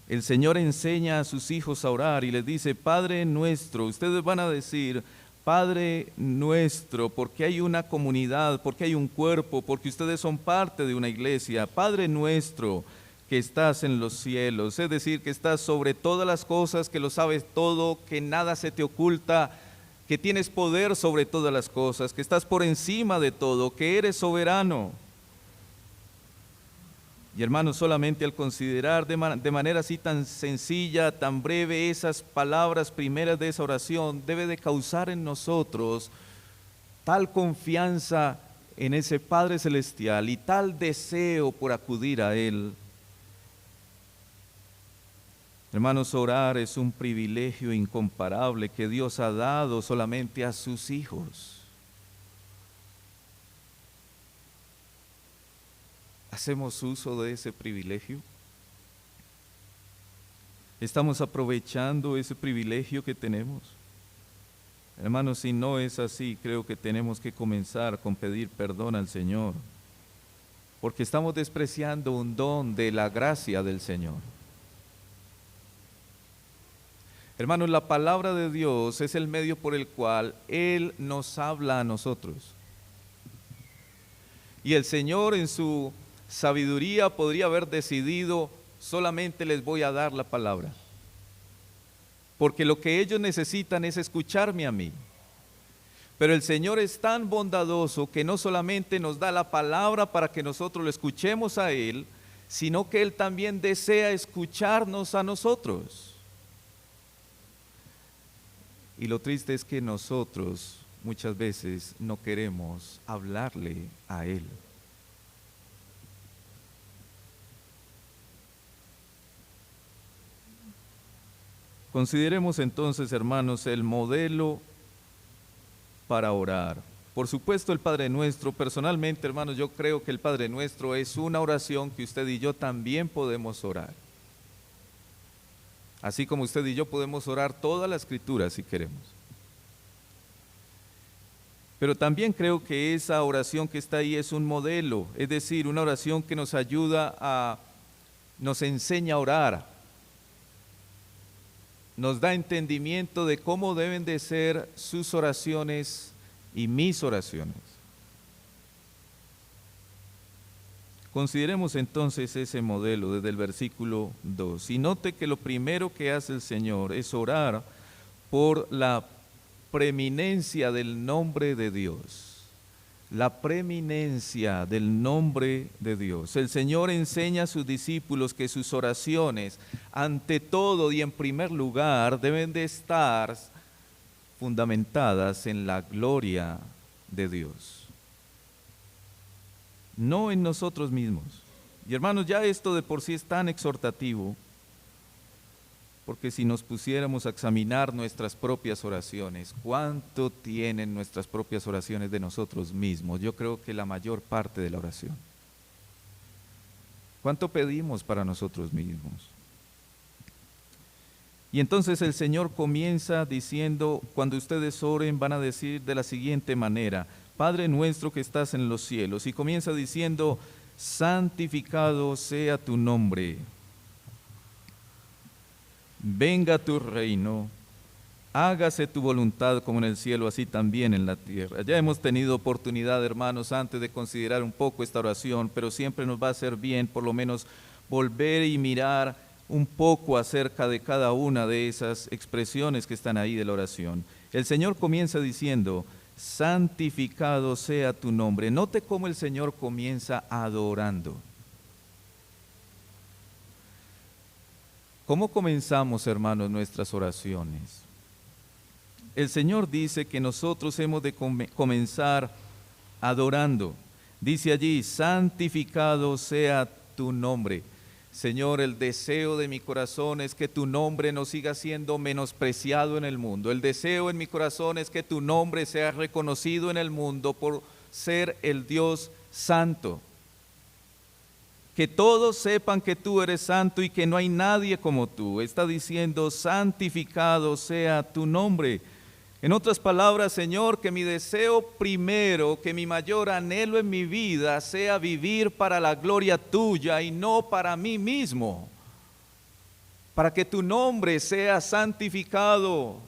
Speaker 3: El Señor enseña a sus hijos a orar y les dice, Padre nuestro. Ustedes van a decir, Padre nuestro, porque hay una comunidad, porque hay un cuerpo, porque ustedes son parte de una iglesia. Padre nuestro, que estás en los cielos, es decir, que estás sobre todas las cosas, que lo sabes todo, que nada se te oculta, que tienes poder sobre todas las cosas, que estás por encima de todo, que eres soberano. Y hermanos, solamente al considerar de manera así tan sencilla, tan breve, esas palabras primeras de esa oración, debe de causar en nosotros tal confianza en ese Padre Celestial y tal deseo por acudir a Él. Hermanos, orar es un privilegio incomparable que Dios ha dado solamente a sus hijos. ¿Hacemos uso de ese privilegio? ¿Estamos aprovechando ese privilegio que tenemos? Hermanos, si no es así, creo que tenemos que comenzar con pedir perdón al Señor, porque estamos despreciando un don de la gracia del Señor. Hermanos, la palabra de Dios es el medio por el cual Él nos habla a nosotros. Y el Señor en su sabiduría podría haber decidido, solamente les voy a dar la palabra. Porque lo que ellos necesitan es escucharme a mí. Pero el Señor es tan bondadoso que no solamente nos da la palabra para que nosotros lo escuchemos a Él, sino que Él también desea escucharnos a nosotros. Y lo triste es que nosotros muchas veces no queremos hablarle a Él. Consideremos entonces, hermanos, el modelo para orar. Por supuesto, el Padre Nuestro. Personalmente, hermanos, yo creo que el Padre Nuestro es una oración que usted y yo también podemos orar. Así como usted y yo podemos orar toda la Escritura si queremos. Pero también creo que esa oración que está ahí es un modelo, es decir, una oración que nos ayuda nos enseña a orar, nos da entendimiento de cómo deben de ser sus oraciones y mis oraciones. Consideremos entonces ese modelo desde el versículo 2. Y note que lo primero que hace el Señor es orar por la preeminencia del nombre de Dios. La preeminencia del nombre de Dios. El Señor enseña a sus discípulos que sus oraciones, ante todo y en primer lugar, deben de estar fundamentadas en la gloria de Dios. No en nosotros mismos. Y hermanos, ya esto de por sí es tan exhortativo, porque si nos pusiéramos a examinar nuestras propias oraciones, ¿cuánto tienen nuestras propias oraciones de nosotros mismos? Yo creo que la mayor parte de la oración. ¿Cuánto pedimos para nosotros mismos? Y entonces el Señor comienza diciendo, cuando ustedes oren van a decir de la siguiente manera: Padre nuestro que estás en los cielos, y comienza diciendo, santificado sea tu nombre. Venga tu reino, hágase tu voluntad como en el cielo, así también en la tierra. Ya hemos tenido oportunidad, hermanos, antes de considerar un poco esta oración, pero siempre nos va a hacer bien por lo menos volver y mirar un poco acerca de cada una de esas expresiones que están ahí de la oración. El Señor comienza diciendo, santificado sea tu nombre. Note cómo el Señor comienza adorando. ¿Cómo comenzamos, hermanos, nuestras oraciones? El Señor dice que nosotros hemos de comenzar adorando. Dice allí, santificado sea tu nombre. Señor, el deseo de mi corazón es que tu nombre no siga siendo menospreciado en el mundo. El deseo en mi corazón es que tu nombre sea reconocido en el mundo por ser el Dios santo. Que todos sepan que tú eres santo y que no hay nadie como tú. Está diciendo, santificado sea tu nombre. En otras palabras, Señor, que mi deseo primero, que mi mayor anhelo en mi vida sea vivir para la gloria tuya y no para mí mismo. Para que tu nombre sea santificado.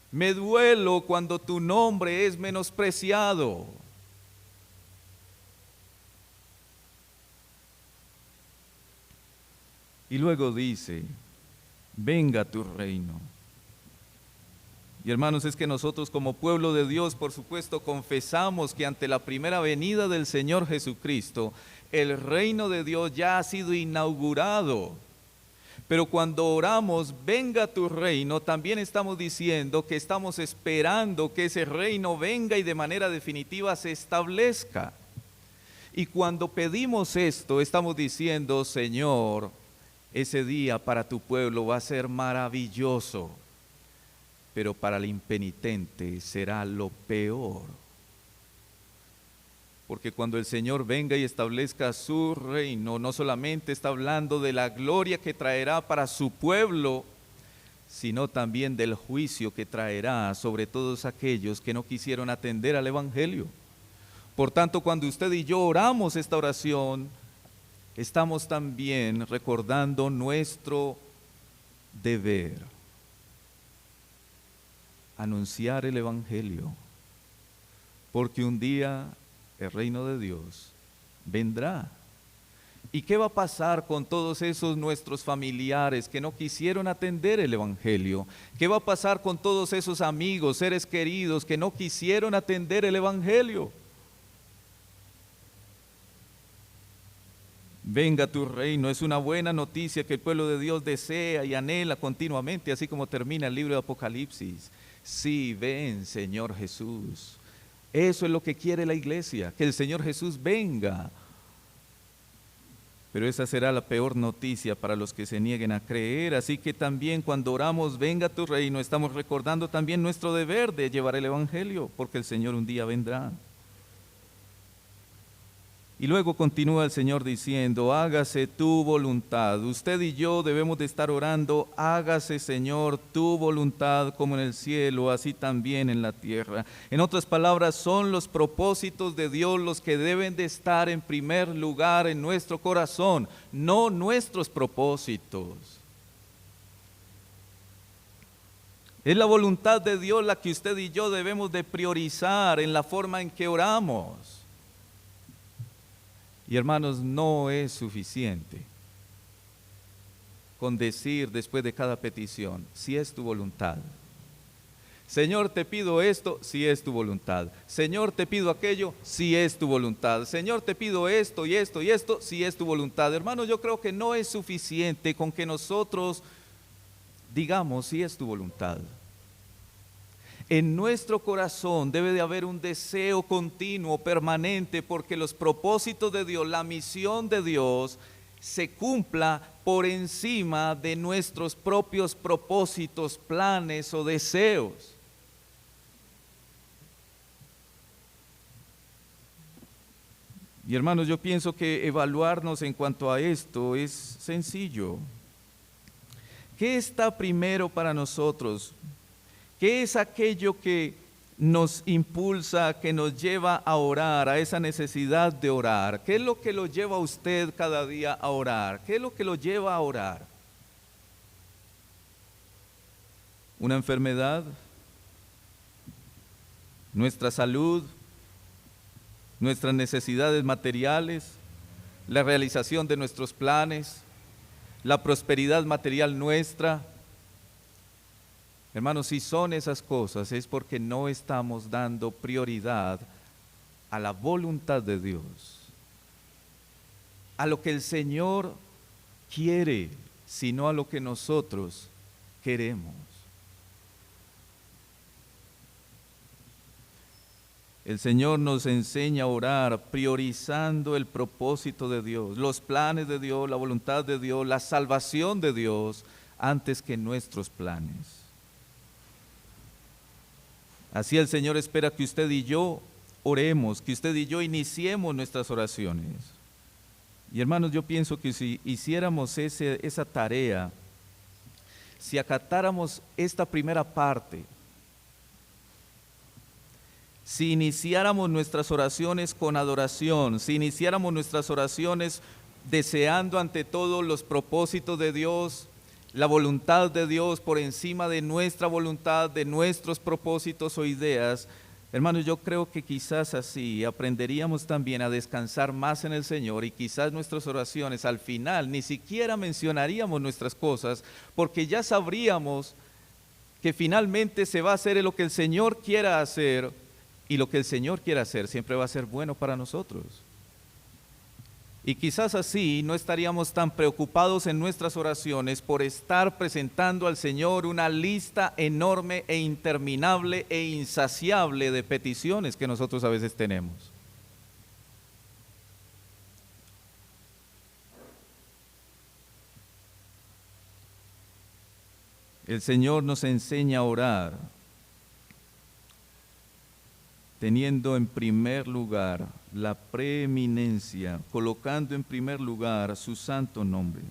Speaker 3: Me duelo cuando tu nombre es menospreciado. Y luego dice, venga tu reino. Y hermanos, es que nosotros como pueblo de Dios, por supuesto, confesamos que ante la primera venida del Señor Jesucristo, el reino de Dios ya ha sido inaugurado. Pero cuando oramos, venga tu reino, también estamos diciendo que estamos esperando que ese reino venga y de manera definitiva se establezca. Y cuando pedimos esto, estamos diciendo, Señor, ese día para tu pueblo va a ser maravilloso, pero para el impenitente será lo peor. Porque cuando el Señor venga y establezca su reino, no solamente está hablando de la gloria que traerá para su pueblo, sino también del juicio que traerá sobre todos aquellos que no quisieron atender al Evangelio. Por tanto, cuando usted y yo oramos esta oración, estamos también recordando nuestro deber, anunciar el Evangelio, porque un día el reino de Dios vendrá. ¿Y qué va a pasar con todos esos nuestros familiares que no quisieron atender el Evangelio? ¿Qué va a pasar con todos esos amigos, seres queridos que no quisieron atender el Evangelio? Venga tu reino, es una buena noticia que el pueblo de Dios desea y anhela continuamente, así como termina el libro de Apocalipsis. Sí, ven, Señor Jesús. Eso es lo que quiere la iglesia, que el Señor Jesús venga. Pero esa será la peor noticia para los que se nieguen a creer. Así que también cuando oramos, venga tu reino, estamos recordando también nuestro deber de llevar el Evangelio, porque el Señor un día vendrá. Y luego continúa el Señor diciendo, hágase tu voluntad. Usted y yo debemos de estar orando, hágase, Señor, tu voluntad como en el cielo, así también en la tierra. En otras palabras, son los propósitos de Dios los que deben de estar en primer lugar en nuestro corazón, no nuestros propósitos. Es la voluntad de Dios la que usted y yo debemos de priorizar en la forma en que oramos. Y hermanos, no es suficiente con decir después de cada petición, si es tu voluntad. Señor, te pido esto, si es tu voluntad. Señor, te pido aquello, si es tu voluntad. Señor, te pido esto y esto y esto, si es tu voluntad. Hermanos, yo creo que no es suficiente con que nosotros digamos, si es tu voluntad. En nuestro corazón debe de haber un deseo continuo, permanente, porque los propósitos de Dios, la misión de Dios, se cumpla por encima de nuestros propios propósitos, planes o deseos. Y hermanos, yo pienso que evaluarnos en cuanto a esto es sencillo. ¿Qué está primero para nosotros? ¿Qué es aquello que nos impulsa, que nos lleva a orar, a esa necesidad de orar? ¿Qué es lo que lo lleva a usted cada día a orar? ¿Qué es lo que lo lleva a orar? ¿Una enfermedad? ¿Nuestra salud? ¿Nuestras necesidades materiales? ¿La realización de nuestros planes? ¿La prosperidad material nuestra? Hermanos, si son esas cosas, es porque no estamos dando prioridad a la voluntad de Dios, a lo que el Señor quiere, sino a lo que nosotros queremos. El Señor nos enseña a orar priorizando el propósito de Dios, los planes de Dios, la voluntad de Dios, la salvación de Dios, antes que nuestros planes. Así el Señor espera que usted y yo oremos, que usted y yo iniciemos nuestras oraciones. Y hermanos, yo pienso que si hiciéramos esa tarea, si acatáramos esta primera parte, si iniciáramos nuestras oraciones con adoración, si iniciáramos nuestras oraciones deseando ante todo los propósitos de Dios, la voluntad de Dios por encima de nuestra voluntad, de nuestros propósitos o ideas, hermanos, yo creo que quizás así aprenderíamos también a descansar más en el Señor, y quizás nuestras oraciones al final ni siquiera mencionaríamos nuestras cosas, porque ya sabríamos que finalmente se va a hacer lo que el Señor quiera hacer, y lo que el Señor quiera hacer siempre va a ser bueno para nosotros. Y quizás así no estaríamos tan preocupados en nuestras oraciones por estar presentando al Señor una lista enorme e interminable e insaciable de peticiones que nosotros a veces tenemos. El Señor nos enseña a orar teniendo en primer lugar la preeminencia, colocando en primer lugar su santo nombre.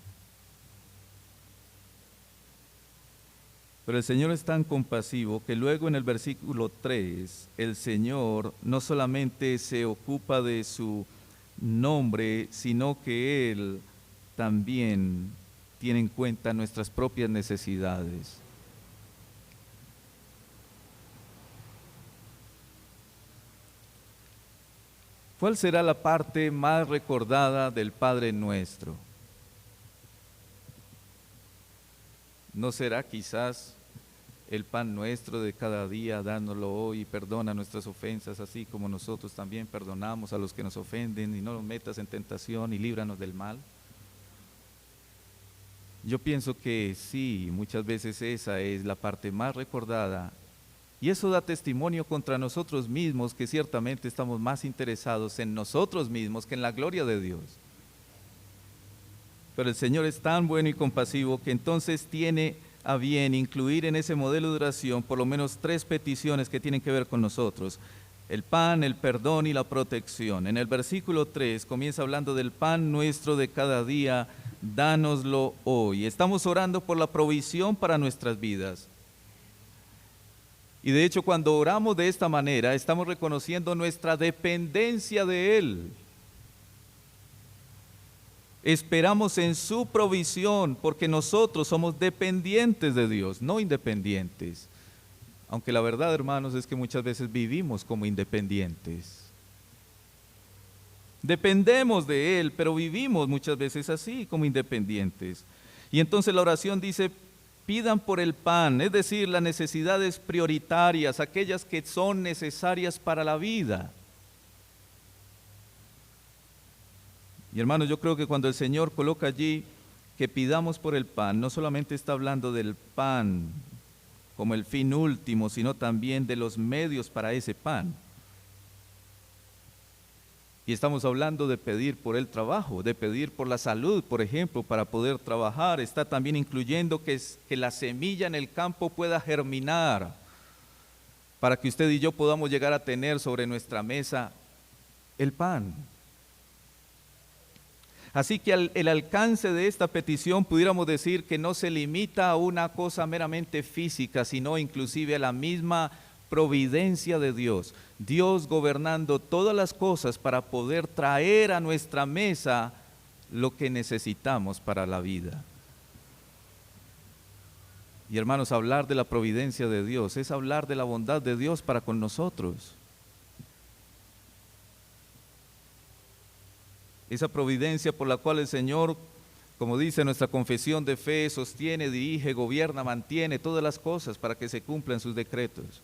Speaker 3: Pero el Señor es tan compasivo que luego en el versículo 3, el Señor no solamente se ocupa de su nombre, sino que Él también tiene en cuenta nuestras propias necesidades. ¿Cuál será la parte más recordada del Padre Nuestro? ¿No será quizás el pan nuestro de cada día, dándolo hoy, y perdona nuestras ofensas, así como nosotros también perdonamos a los que nos ofenden, y no nos metas en tentación y líbranos del mal? Yo pienso que sí, muchas veces esa es la parte más recordada. Y eso da testimonio contra nosotros mismos, que ciertamente estamos más interesados en nosotros mismos que en la gloria de Dios. Pero el Señor es tan bueno y compasivo que entonces tiene a bien incluir en ese modelo de oración por lo menos 3 peticiones que tienen que ver con nosotros: el pan, el perdón y la protección. En el versículo 3 comienza hablando del pan nuestro de cada día, dánoslo hoy. Estamos orando por la provisión para nuestras vidas. Y de hecho, cuando oramos de esta manera, estamos reconociendo nuestra dependencia de Él. Esperamos en su provisión, porque nosotros somos dependientes de Dios, no independientes. Aunque la verdad, hermanos, es que muchas veces vivimos como independientes. Dependemos de Él, pero vivimos muchas veces así, como independientes. Y entonces la oración dice: pidan por el pan, es decir, las necesidades prioritarias, aquellas que son necesarias para la vida. Y hermanos, yo creo que cuando el Señor coloca allí que pidamos por el pan, no solamente está hablando del pan como el fin último, sino también de los medios para ese pan. Y estamos hablando de pedir por el trabajo, de pedir por la salud, por ejemplo, para poder trabajar. Está también incluyendo que la semilla en el campo pueda germinar, para que usted y yo podamos llegar a tener sobre nuestra mesa el pan. Así que el alcance de esta petición pudiéramos decir que no se limita a una cosa meramente física, sino inclusive a la misma providencia de Dios, Dios gobernando todas las cosas para poder traer a nuestra mesa lo que necesitamos para la vida. Y hermanos, hablar de la providencia de Dios es hablar de la bondad de Dios para con nosotros. Esa providencia por la cual el Señor, como dice nuestra confesión de fe, sostiene, dirige, gobierna, mantiene todas las cosas para que se cumplan sus decretos.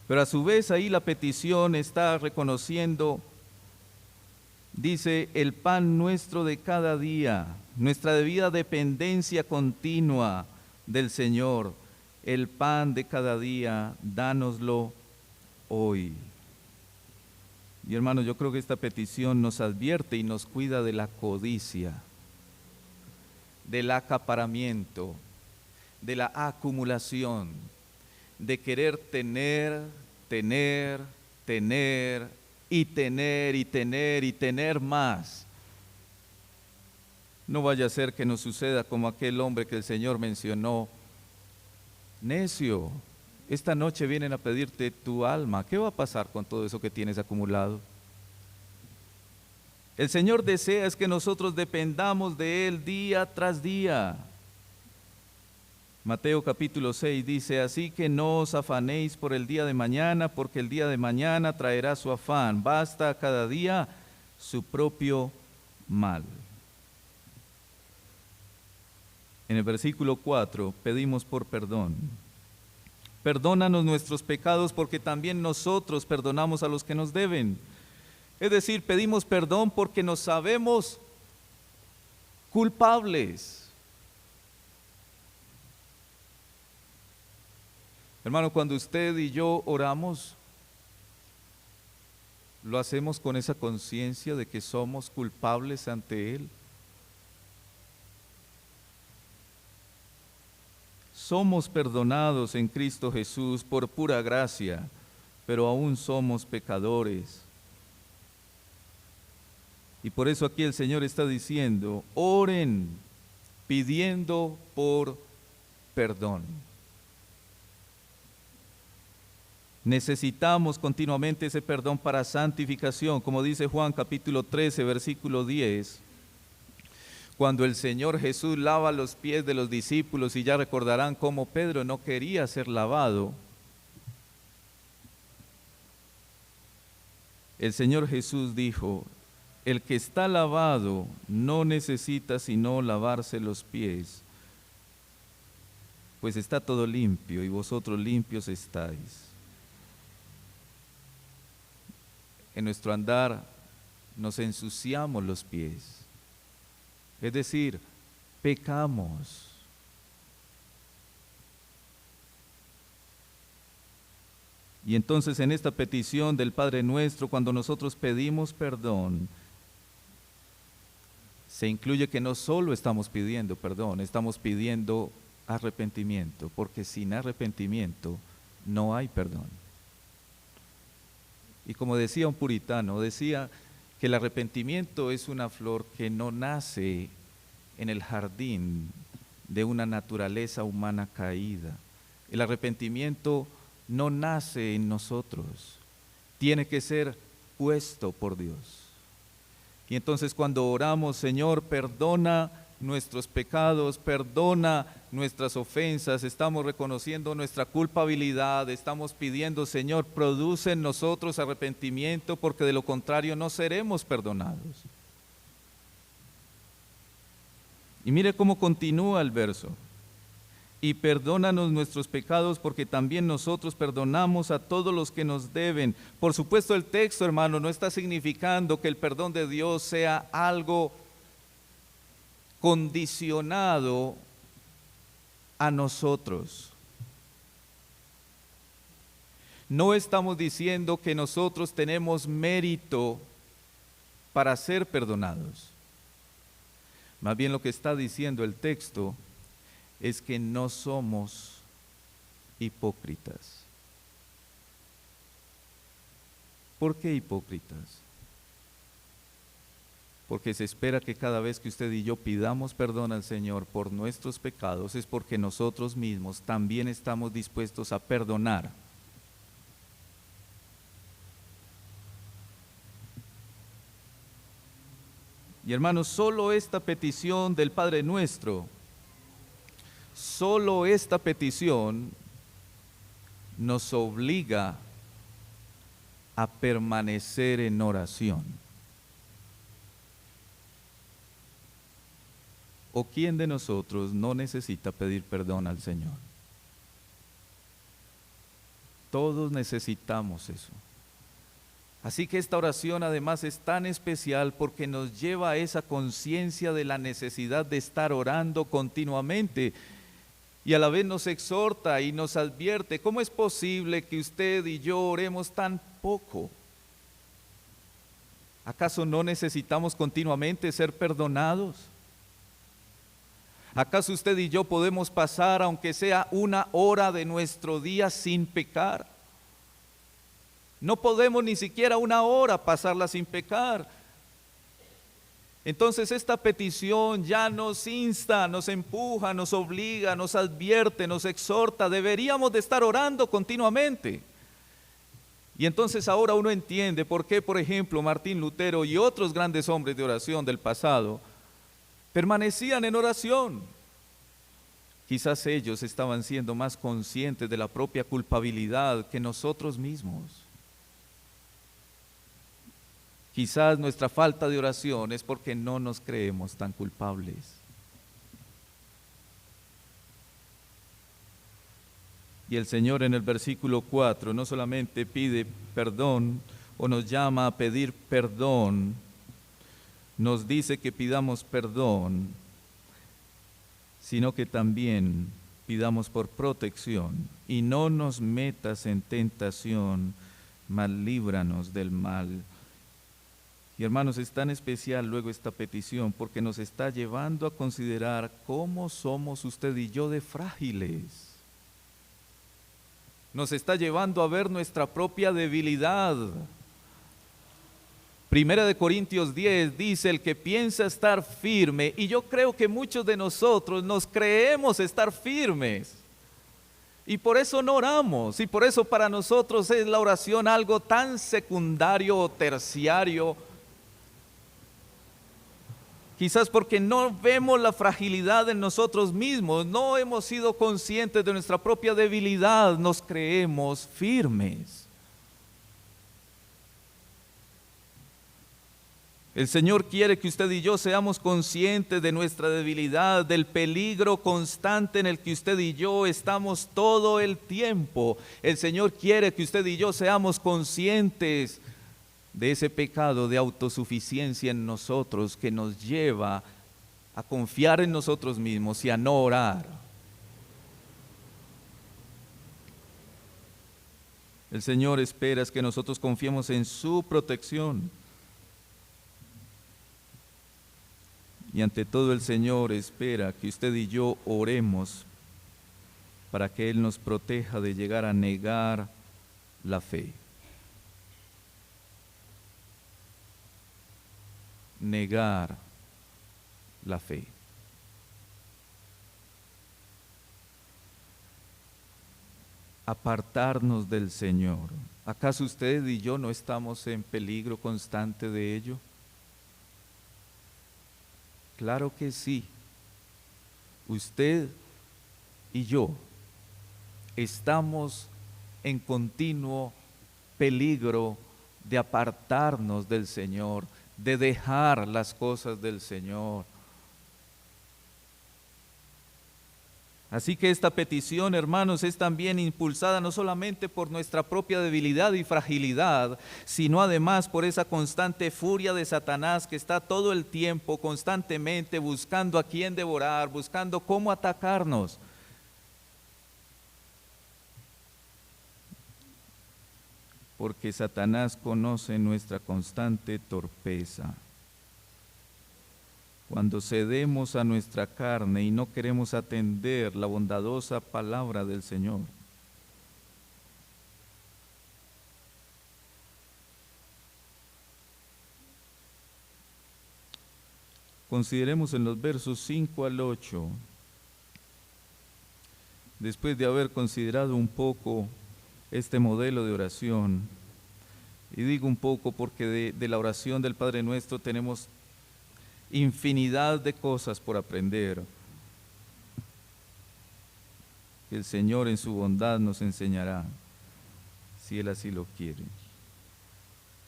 Speaker 3: Pero a su vez ahí la petición está reconociendo, dice, el pan nuestro de cada día, nuestra debida dependencia continua del Señor, el pan de cada día, dánoslo hoy. Y hermanos, yo creo que esta petición nos advierte y nos cuida de la codicia, del acaparamiento, de la acumulación, de querer tener y tener más. No vaya a ser que nos suceda como aquel hombre que el Señor mencionó: necio, esta noche vienen a pedirte tu alma. ¿Qué va a pasar con todo eso que tienes acumulado? El Señor desea es que nosotros dependamos de Él día tras día. Mateo capítulo 6 dice: así que no os afanéis por el día de mañana, porque el día de mañana traerá su afán. Basta cada día su propio mal. En el versículo 4 pedimos por perdón. Perdónanos nuestros pecados porque también nosotros perdonamos a los que nos deben. Es decir, pedimos perdón porque nos sabemos culpables. Hermano, cuando usted y yo oramos, ¿lo hacemos con esa conciencia de que somos culpables ante Él? Somos perdonados en Cristo Jesús por pura gracia, pero aún somos pecadores. Y por eso aquí el Señor está diciendo: oren pidiendo por perdón. Necesitamos continuamente ese perdón para santificación, como dice Juan capítulo 13, versículo 10. Cuando el Señor Jesús lava los pies de los discípulos, y ya recordarán cómo Pedro no quería ser lavado, el Señor Jesús dijo: el que está lavado no necesita sino lavarse los pies, pues está todo limpio y vosotros limpios estáis. En nuestro andar nos ensuciamos los pies. Es decir, pecamos. Y entonces en esta petición del Padre Nuestro, cuando nosotros pedimos perdón, se incluye que no solo estamos pidiendo perdón, estamos pidiendo arrepentimiento, porque sin arrepentimiento no hay perdón. Y como decía un puritano, decía que el arrepentimiento es una flor que no nace en el jardín de una naturaleza humana caída. El arrepentimiento no nace en nosotros, tiene que ser puesto por Dios. Y entonces cuando oramos: Señor, perdona nuestros pecados, perdona nuestras ofensas, estamos reconociendo nuestra culpabilidad, estamos pidiendo: Señor, produce en nosotros arrepentimiento, porque de lo contrario no seremos perdonados. Y mire cómo continúa el verso: y perdónanos nuestros pecados, porque también nosotros perdonamos a todos los que nos deben. Por supuesto, el texto, hermano, no está significando que el perdón de Dios sea algo condicionado a nosotros. No estamos diciendo que nosotros tenemos mérito para ser perdonados. Más bien lo que está diciendo el texto es que no somos hipócritas. ¿Por qué hipócritas? porque se espera que cada vez que usted y yo pidamos perdón al Señor por nuestros pecados, es porque nosotros mismos también estamos dispuestos a perdonar. Y hermanos, solo esta petición del Padre Nuestro, solo esta petición nos obliga a permanecer en oración. ¿O quién de nosotros no necesita pedir perdón al Señor? Todos necesitamos eso. Así que esta oración además es tan especial porque nos lleva a esa conciencia de la necesidad de estar orando continuamente y a la vez nos exhorta y nos advierte, ¿cómo es posible que usted y yo oremos tan poco? ¿Acaso no necesitamos continuamente ser perdonados? ¿Acaso usted y yo podemos pasar, aunque sea 1 hora de nuestro día, sin pecar? No podemos ni siquiera 1 hora pasarla sin pecar. Entonces esta petición ya nos insta, nos empuja, nos obliga, nos advierte, nos exhorta. Deberíamos de estar orando continuamente. Y entonces ahora uno entiende por qué, por ejemplo, Martín Lutero y otros grandes hombres de oración del pasado permanecían en oración. Quizás ellos estaban siendo más conscientes de la propia culpabilidad que nosotros mismos. Quizás nuestra falta de oración es porque no nos creemos tan culpables. Y el Señor en el versículo 4 no solamente pide perdón o nos llama a pedir perdón, nos dice que pidamos perdón, sino que también pidamos por protección. Y no nos metas en tentación, mas líbranos del mal. Y hermanos, es tan especial luego esta petición porque nos está llevando a considerar cómo somos usted y yo de frágiles. Nos está llevando a ver nuestra propia debilidad. 1 Corintios 10 dice, el que piensa estar firme, y yo creo que muchos de nosotros nos creemos estar firmes. Y por eso no oramos, y por eso para nosotros es la oración algo tan secundario o terciario. Quizás porque no vemos la fragilidad en nosotros mismos, no hemos sido conscientes de nuestra propia debilidad, nos creemos firmes. El Señor quiere que usted y yo seamos conscientes de nuestra debilidad, del peligro constante en el que usted y yo estamos todo el tiempo. El Señor quiere que usted y yo seamos conscientes de ese pecado de autosuficiencia en nosotros que nos lleva a confiar en nosotros mismos y a no orar. El Señor espera que nosotros confiemos en su protección. Y ante todo el Señor espera que usted y yo oremos para que Él nos proteja de llegar a negar la fe. Negar la fe. Apartarnos del Señor. ¿Acaso usted y yo no estamos en peligro constante de ello? Claro que sí. Usted y yo estamos en continuo peligro de apartarnos del Señor, de dejar las cosas del Señor. Así que esta petición, hermanos, es también impulsada no solamente por nuestra propia debilidad y fragilidad, sino además por esa constante furia de Satanás que está todo el tiempo, constantemente buscando a quién devorar, buscando cómo atacarnos. Porque Satanás conoce nuestra constante torpeza. Cuando cedemos a nuestra carne y no queremos atender la bondadosa palabra del Señor. Consideremos en los versos 5 al 8, después de haber considerado un poco este modelo de oración, y digo un poco porque de la oración del Padre Nuestro tenemos infinidad de cosas por aprender. El Señor en su bondad nos enseñará, si Él así lo quiere.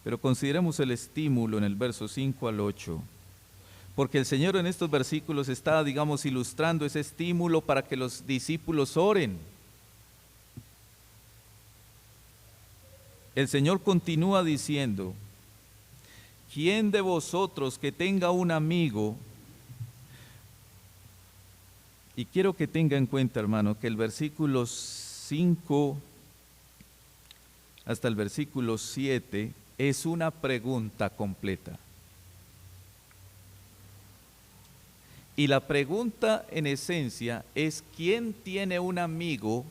Speaker 3: Pero consideremos el estímulo en el verso 5 al 8, porque el Señor en estos versículos está, digamos, ilustrando ese estímulo para que los discípulos oren. El Señor continúa diciendo: ¿quién de vosotros que tenga un amigo? Y quiero que tenga en cuenta, hermano, que el versículo 5 hasta el versículo 7 es una pregunta completa. Y la pregunta en esencia es: ¿quién tiene un amigo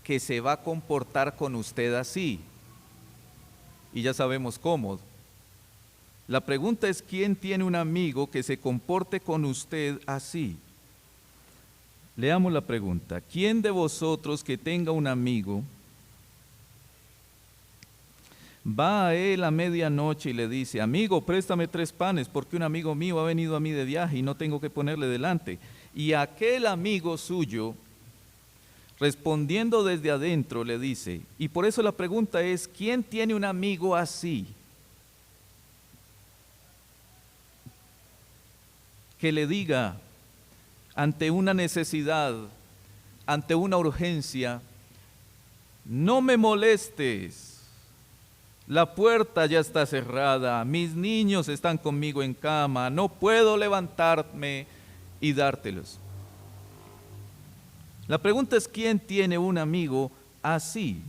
Speaker 3: que se va a comportar con usted así? Y ya sabemos cómo. La pregunta es: ¿quién tiene un amigo que se comporte con usted así? Leamos la pregunta. ¿Quién de vosotros que tenga un amigo va a él a medianoche y le dice: amigo, préstame 3 panes porque un amigo mío ha venido a mí de viaje y no tengo que ponerle delante? Y aquel amigo suyo, respondiendo desde adentro, le dice, y por eso la pregunta es: ¿quién tiene un amigo así? Que le diga ante una necesidad, ante una urgencia: no me molestes, la puerta ya está cerrada, mis niños están conmigo en cama, no puedo levantarme y dártelos. La pregunta es: ¿quién tiene un amigo así?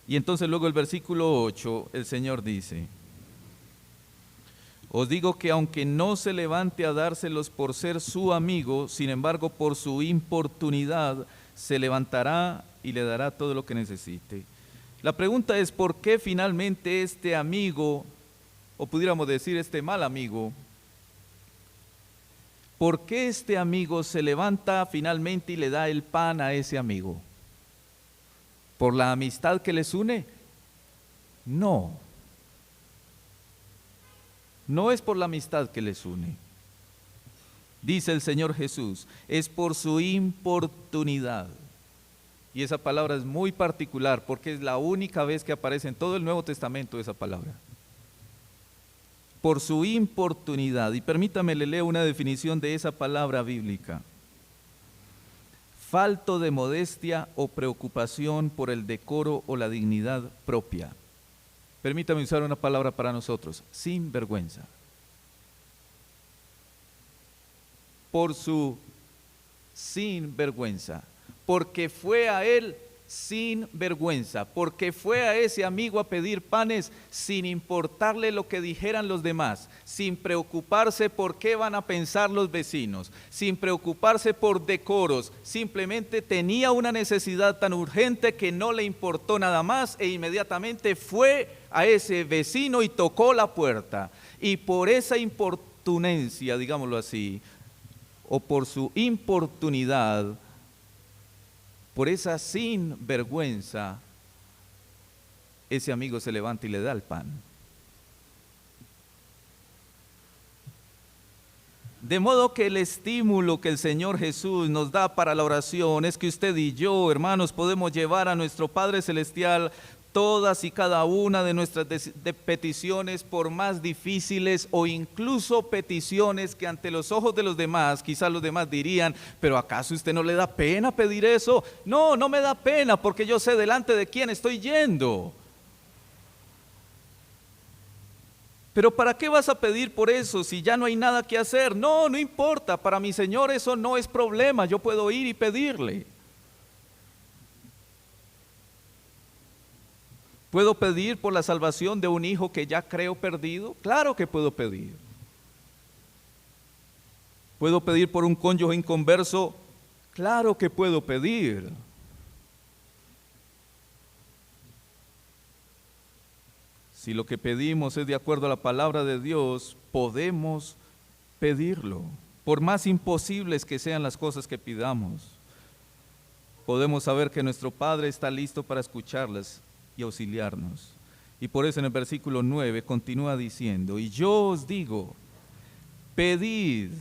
Speaker 3: Y entonces luego el versículo 8, el Señor dice: os digo que aunque no se levante a dárselos por ser su amigo, sin embargo por su importunidad se levantará y le dará todo lo que necesite. La pregunta es: ¿por qué finalmente este amigo, o pudiéramos decir este mal amigo, por qué este amigo se levanta finalmente y le da el pan a ese amigo? ¿Por la amistad que les une? No. No es por la amistad que les une. Dice el Señor Jesús, es por su importunidad. Y esa palabra es muy particular porque es la única vez que aparece en todo el Nuevo Testamento esa palabra. Por su importunidad. Y permítame, le leo una definición de esa palabra bíblica. Falto de modestia o preocupación por el decoro o la dignidad propia. Permítame usar una palabra para nosotros: sin vergüenza. Por su sin vergüenza, porque fue a él sin vergüenza, porque fue a ese amigo a pedir panes sin importarle lo que dijeran los demás, sin preocuparse por qué van a pensar los vecinos, sin preocuparse por decoros, simplemente tenía una necesidad tan urgente que no le importó nada más e inmediatamente fue a ese vecino y tocó la puerta. Y por esa importunencia, digámoslo así, o por su importunidad, por esa sin vergüenza, ese amigo se levanta y le da el pan. De modo que el estímulo que el Señor Jesús nos da para la oración es que usted y yo, hermanos, podemos llevar a nuestro Padre Celestial todas y cada una de nuestras peticiones, por más difíciles o incluso peticiones que ante los ojos de los demás, quizás los demás dirían: ¿pero acaso usted no le da pena pedir eso? No, no me da pena porque yo sé delante de quién estoy yendo. ¿Pero para qué vas a pedir por eso si ya no hay nada que hacer? No, no importa, para mi Señor eso no es problema, yo puedo ir y pedirle. ¿Puedo pedir por la salvación de un hijo que ya creo perdido? Claro que puedo pedir. ¿Puedo pedir por un cónyuge inconverso? Claro que puedo pedir. Si lo que pedimos es de acuerdo a la palabra de Dios, podemos pedirlo. Por más imposibles que sean las cosas que pidamos, podemos saber que nuestro Padre está listo para escucharlas y auxiliarnos. Y por eso en el versículo 9 continúa diciendo, y yo os digo, pedid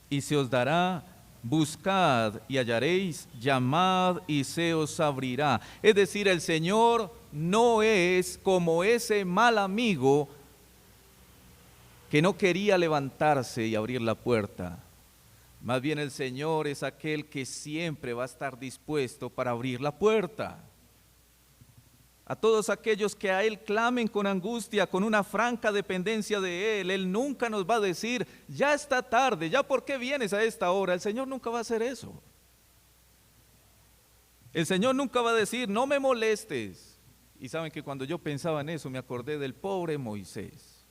Speaker 3: y se os dará, buscad y hallaréis, llamad y se os abrirá. Es decir, el Señor no es como ese mal amigo que no quería levantarse y abrir la puerta. Más bien el Señor es aquel que siempre va a estar dispuesto para abrir la puerta. A todos aquellos que a Él clamen con angustia, con una franca dependencia de Él nunca nos va a decir, ya está tarde, ya por qué vienes a esta hora. El Señor nunca va a hacer eso. El Señor nunca va a decir, no me molestes. Y saben que cuando yo pensaba en eso me acordé del pobre Moisés.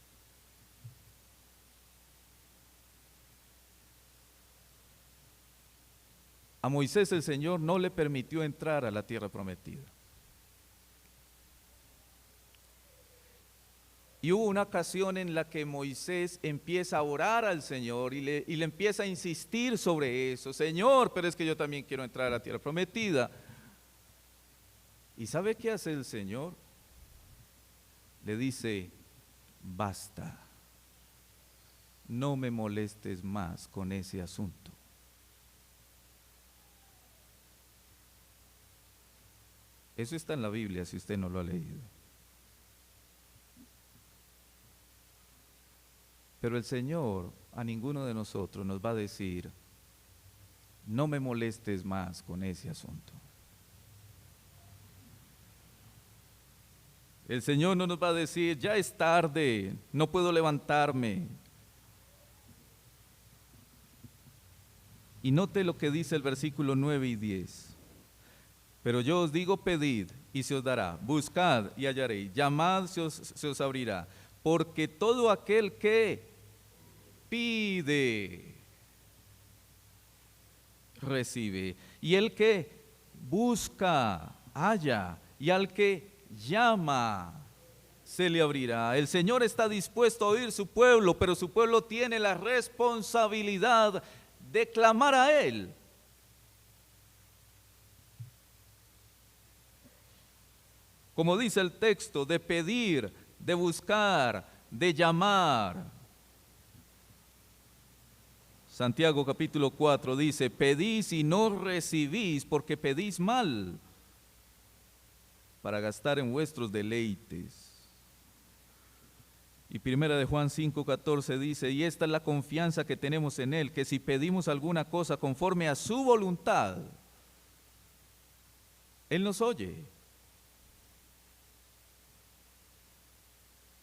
Speaker 3: A Moisés el Señor no le permitió entrar a la tierra prometida. Y hubo una ocasión en la que Moisés empieza a orar al Señor y le empieza a insistir sobre eso. Señor, pero es que yo también quiero entrar a la tierra prometida. ¿Y sabe qué hace el Señor? Le dice, basta, no me molestes más con ese asunto. Eso está en la Biblia si usted no lo ha leído. Pero el Señor a ninguno de nosotros nos va a decir, no me molestes más con ese asunto. El Señor no nos va a decir, ya es tarde, no puedo levantarme. Y note lo que dice el versículo 9 y 10. Pero yo os digo, pedid y se os dará, buscad y hallaréis, llamad se os abrirá, porque todo aquel que pide, recibe, y el que busca, halla, y al que llama, se le abrirá. El Señor está dispuesto a oír su pueblo, pero su pueblo tiene la responsabilidad de clamar a Él. Como dice el texto, de pedir, de buscar, de llamar. Santiago capítulo 4 dice, pedís y no recibís porque pedís mal, para gastar en vuestros deleites. Y primera de Juan 5:14 dice, y esta es la confianza que tenemos en Él, que si pedimos alguna cosa conforme a su voluntad, Él nos oye.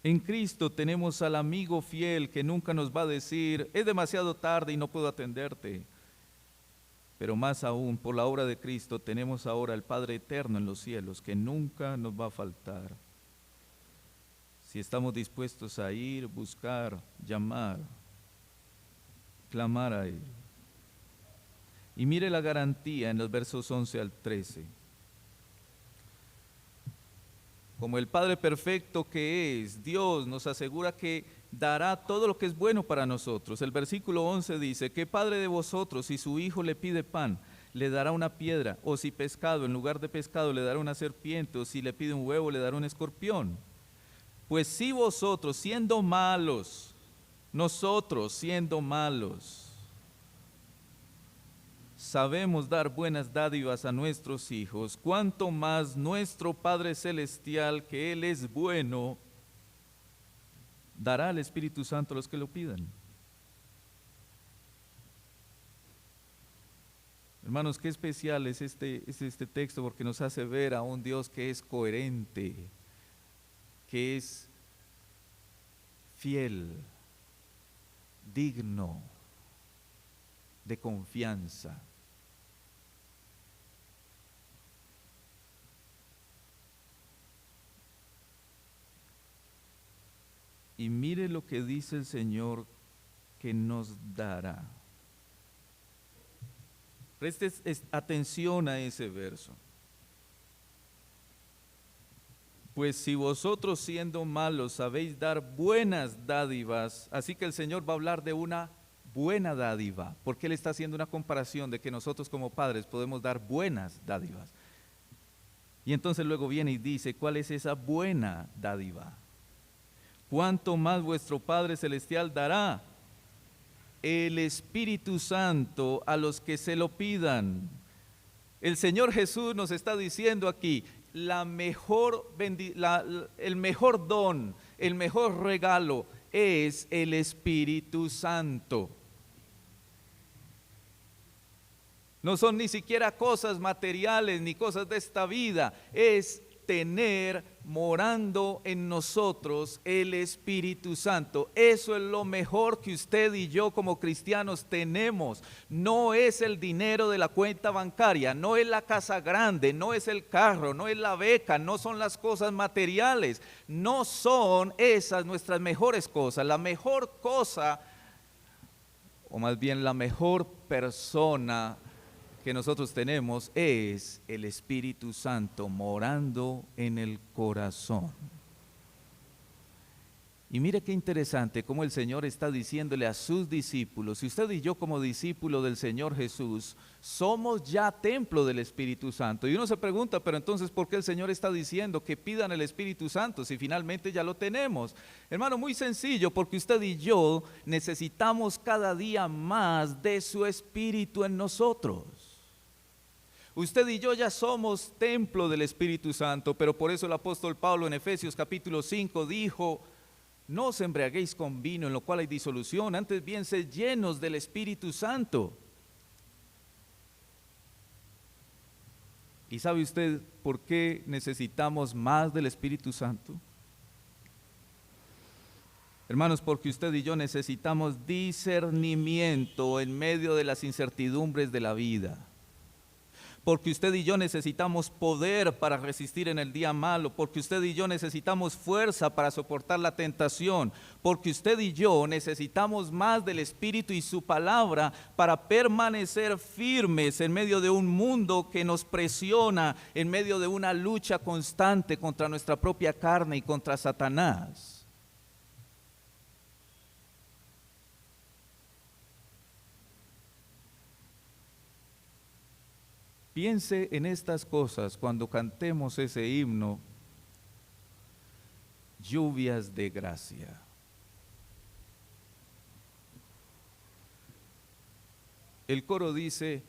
Speaker 3: En Cristo tenemos al amigo fiel que nunca nos va a decir, es demasiado tarde y no puedo atenderte. Pero más aún, por la obra de Cristo, tenemos ahora al Padre eterno en los cielos, que nunca nos va a faltar. Si estamos dispuestos a ir, buscar, llamar, clamar a Él. Y mire la garantía en los versos 11 al 13. Como el Padre perfecto que es, Dios nos asegura que dará todo lo que es bueno para nosotros. El versículo 11 dice, ¿qué padre de vosotros, si su hijo le pide pan, le dará una piedra? O si pescado, en lugar de pescado, le dará una serpiente? O si le pide un huevo, le dará un escorpión. Pues si vosotros, siendo malos, nosotros siendo malos, sabemos dar buenas dádivas a nuestros hijos, cuánto más nuestro Padre Celestial, que Él es bueno, dará al Espíritu Santo a los que lo pidan. Hermanos, qué especial es este texto, porque nos hace ver a un Dios que es coherente, que es fiel, digno de confianza. Y mire lo que dice el Señor que nos dará. Preste atención a ese verso. Pues si vosotros siendo malos sabéis dar buenas dádivas, así que el Señor va a hablar de una buena dádiva, porque Él está haciendo una comparación de que nosotros como padres podemos dar buenas dádivas. Y entonces luego viene y dice, ¿cuál es esa buena dádiva? ¿Cuánto más vuestro Padre Celestial dará el Espíritu Santo a los que se lo pidan? El Señor Jesús nos está diciendo aquí, el mejor don, el mejor regalo es el Espíritu Santo. No son ni siquiera cosas materiales ni cosas de esta vida, es tener morando en nosotros el Espíritu Santo. Eso es lo mejor que usted y yo como cristianos tenemos. No es el dinero de la cuenta bancaria, no es la casa grande, no es el carro, no es la beca, no son las cosas materiales, no son esas nuestras mejores cosas. La mejor cosa, o más bien la mejor persona que nosotros tenemos es el Espíritu Santo morando en el corazón. Y mire qué interesante cómo el Señor está diciéndole a sus discípulos, si usted y yo como discípulos del Señor Jesús somos ya templo del Espíritu Santo. Y uno se pregunta, pero entonces ¿por qué el Señor está diciendo que pidan el Espíritu Santo si finalmente ya lo tenemos? Hermano, muy sencillo, porque usted y yo necesitamos cada día más de su Espíritu en nosotros. Usted y yo ya somos templo del Espíritu Santo, pero por eso el apóstol Pablo en Efesios capítulo 5 dijo, no os embriaguéis con vino en lo cual hay disolución, antes bien sed llenos del Espíritu Santo. ¿Y sabe usted por qué necesitamos más del Espíritu Santo? Hermanos, porque usted y yo necesitamos discernimiento en medio de las incertidumbres de la vida. Porque usted y yo necesitamos poder para resistir en el día malo, porque usted y yo necesitamos fuerza para soportar la tentación, porque usted y yo necesitamos más del Espíritu y su palabra para permanecer firmes en medio de un mundo que nos presiona, en medio de una lucha constante contra nuestra propia carne y contra Satanás. Piense en estas cosas cuando cantemos ese himno, lluvias de gracia. El coro dice,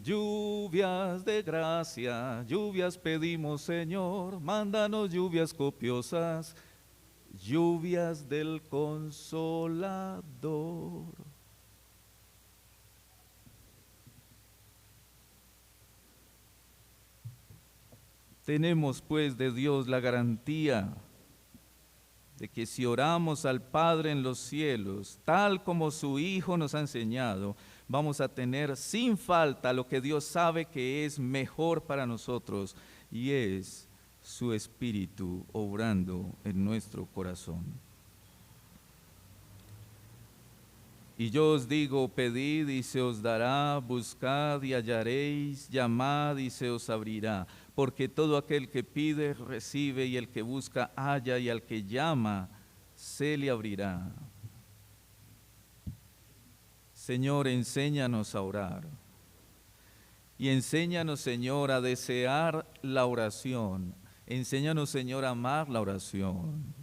Speaker 3: lluvias de gracia, lluvias pedimos Señor, mándanos lluvias copiosas, lluvias del Consolador. Tenemos pues de Dios la garantía de que si oramos al Padre en los cielos, tal como su Hijo nos ha enseñado, vamos a tener sin falta lo que Dios sabe que es mejor para nosotros, y es su Espíritu obrando en nuestro corazón. Y yo os digo, pedid y se os dará, buscad y hallaréis, llamad y se os abrirá. Porque todo aquel que pide, recibe, y el que busca, halla, y al que llama, se le abrirá. Señor, enséñanos a orar. Y enséñanos, Señor, a desear la oración. Enséñanos, Señor, a amar la oración.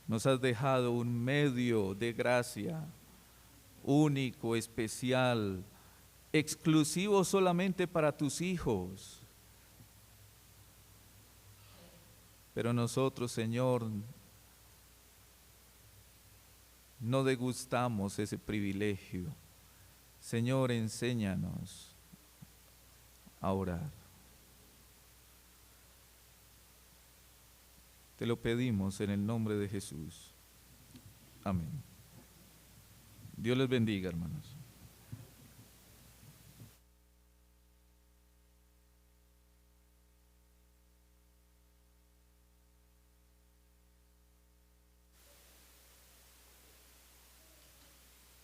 Speaker 3: Nos has dejado un medio de gracia único, especial, exclusivo solamente para tus hijos. Pero nosotros, Señor, no degustamos ese privilegio. Señor, enséñanos a orar. Te lo pedimos en el nombre de Jesús. Amén. Dios les bendiga, hermanos.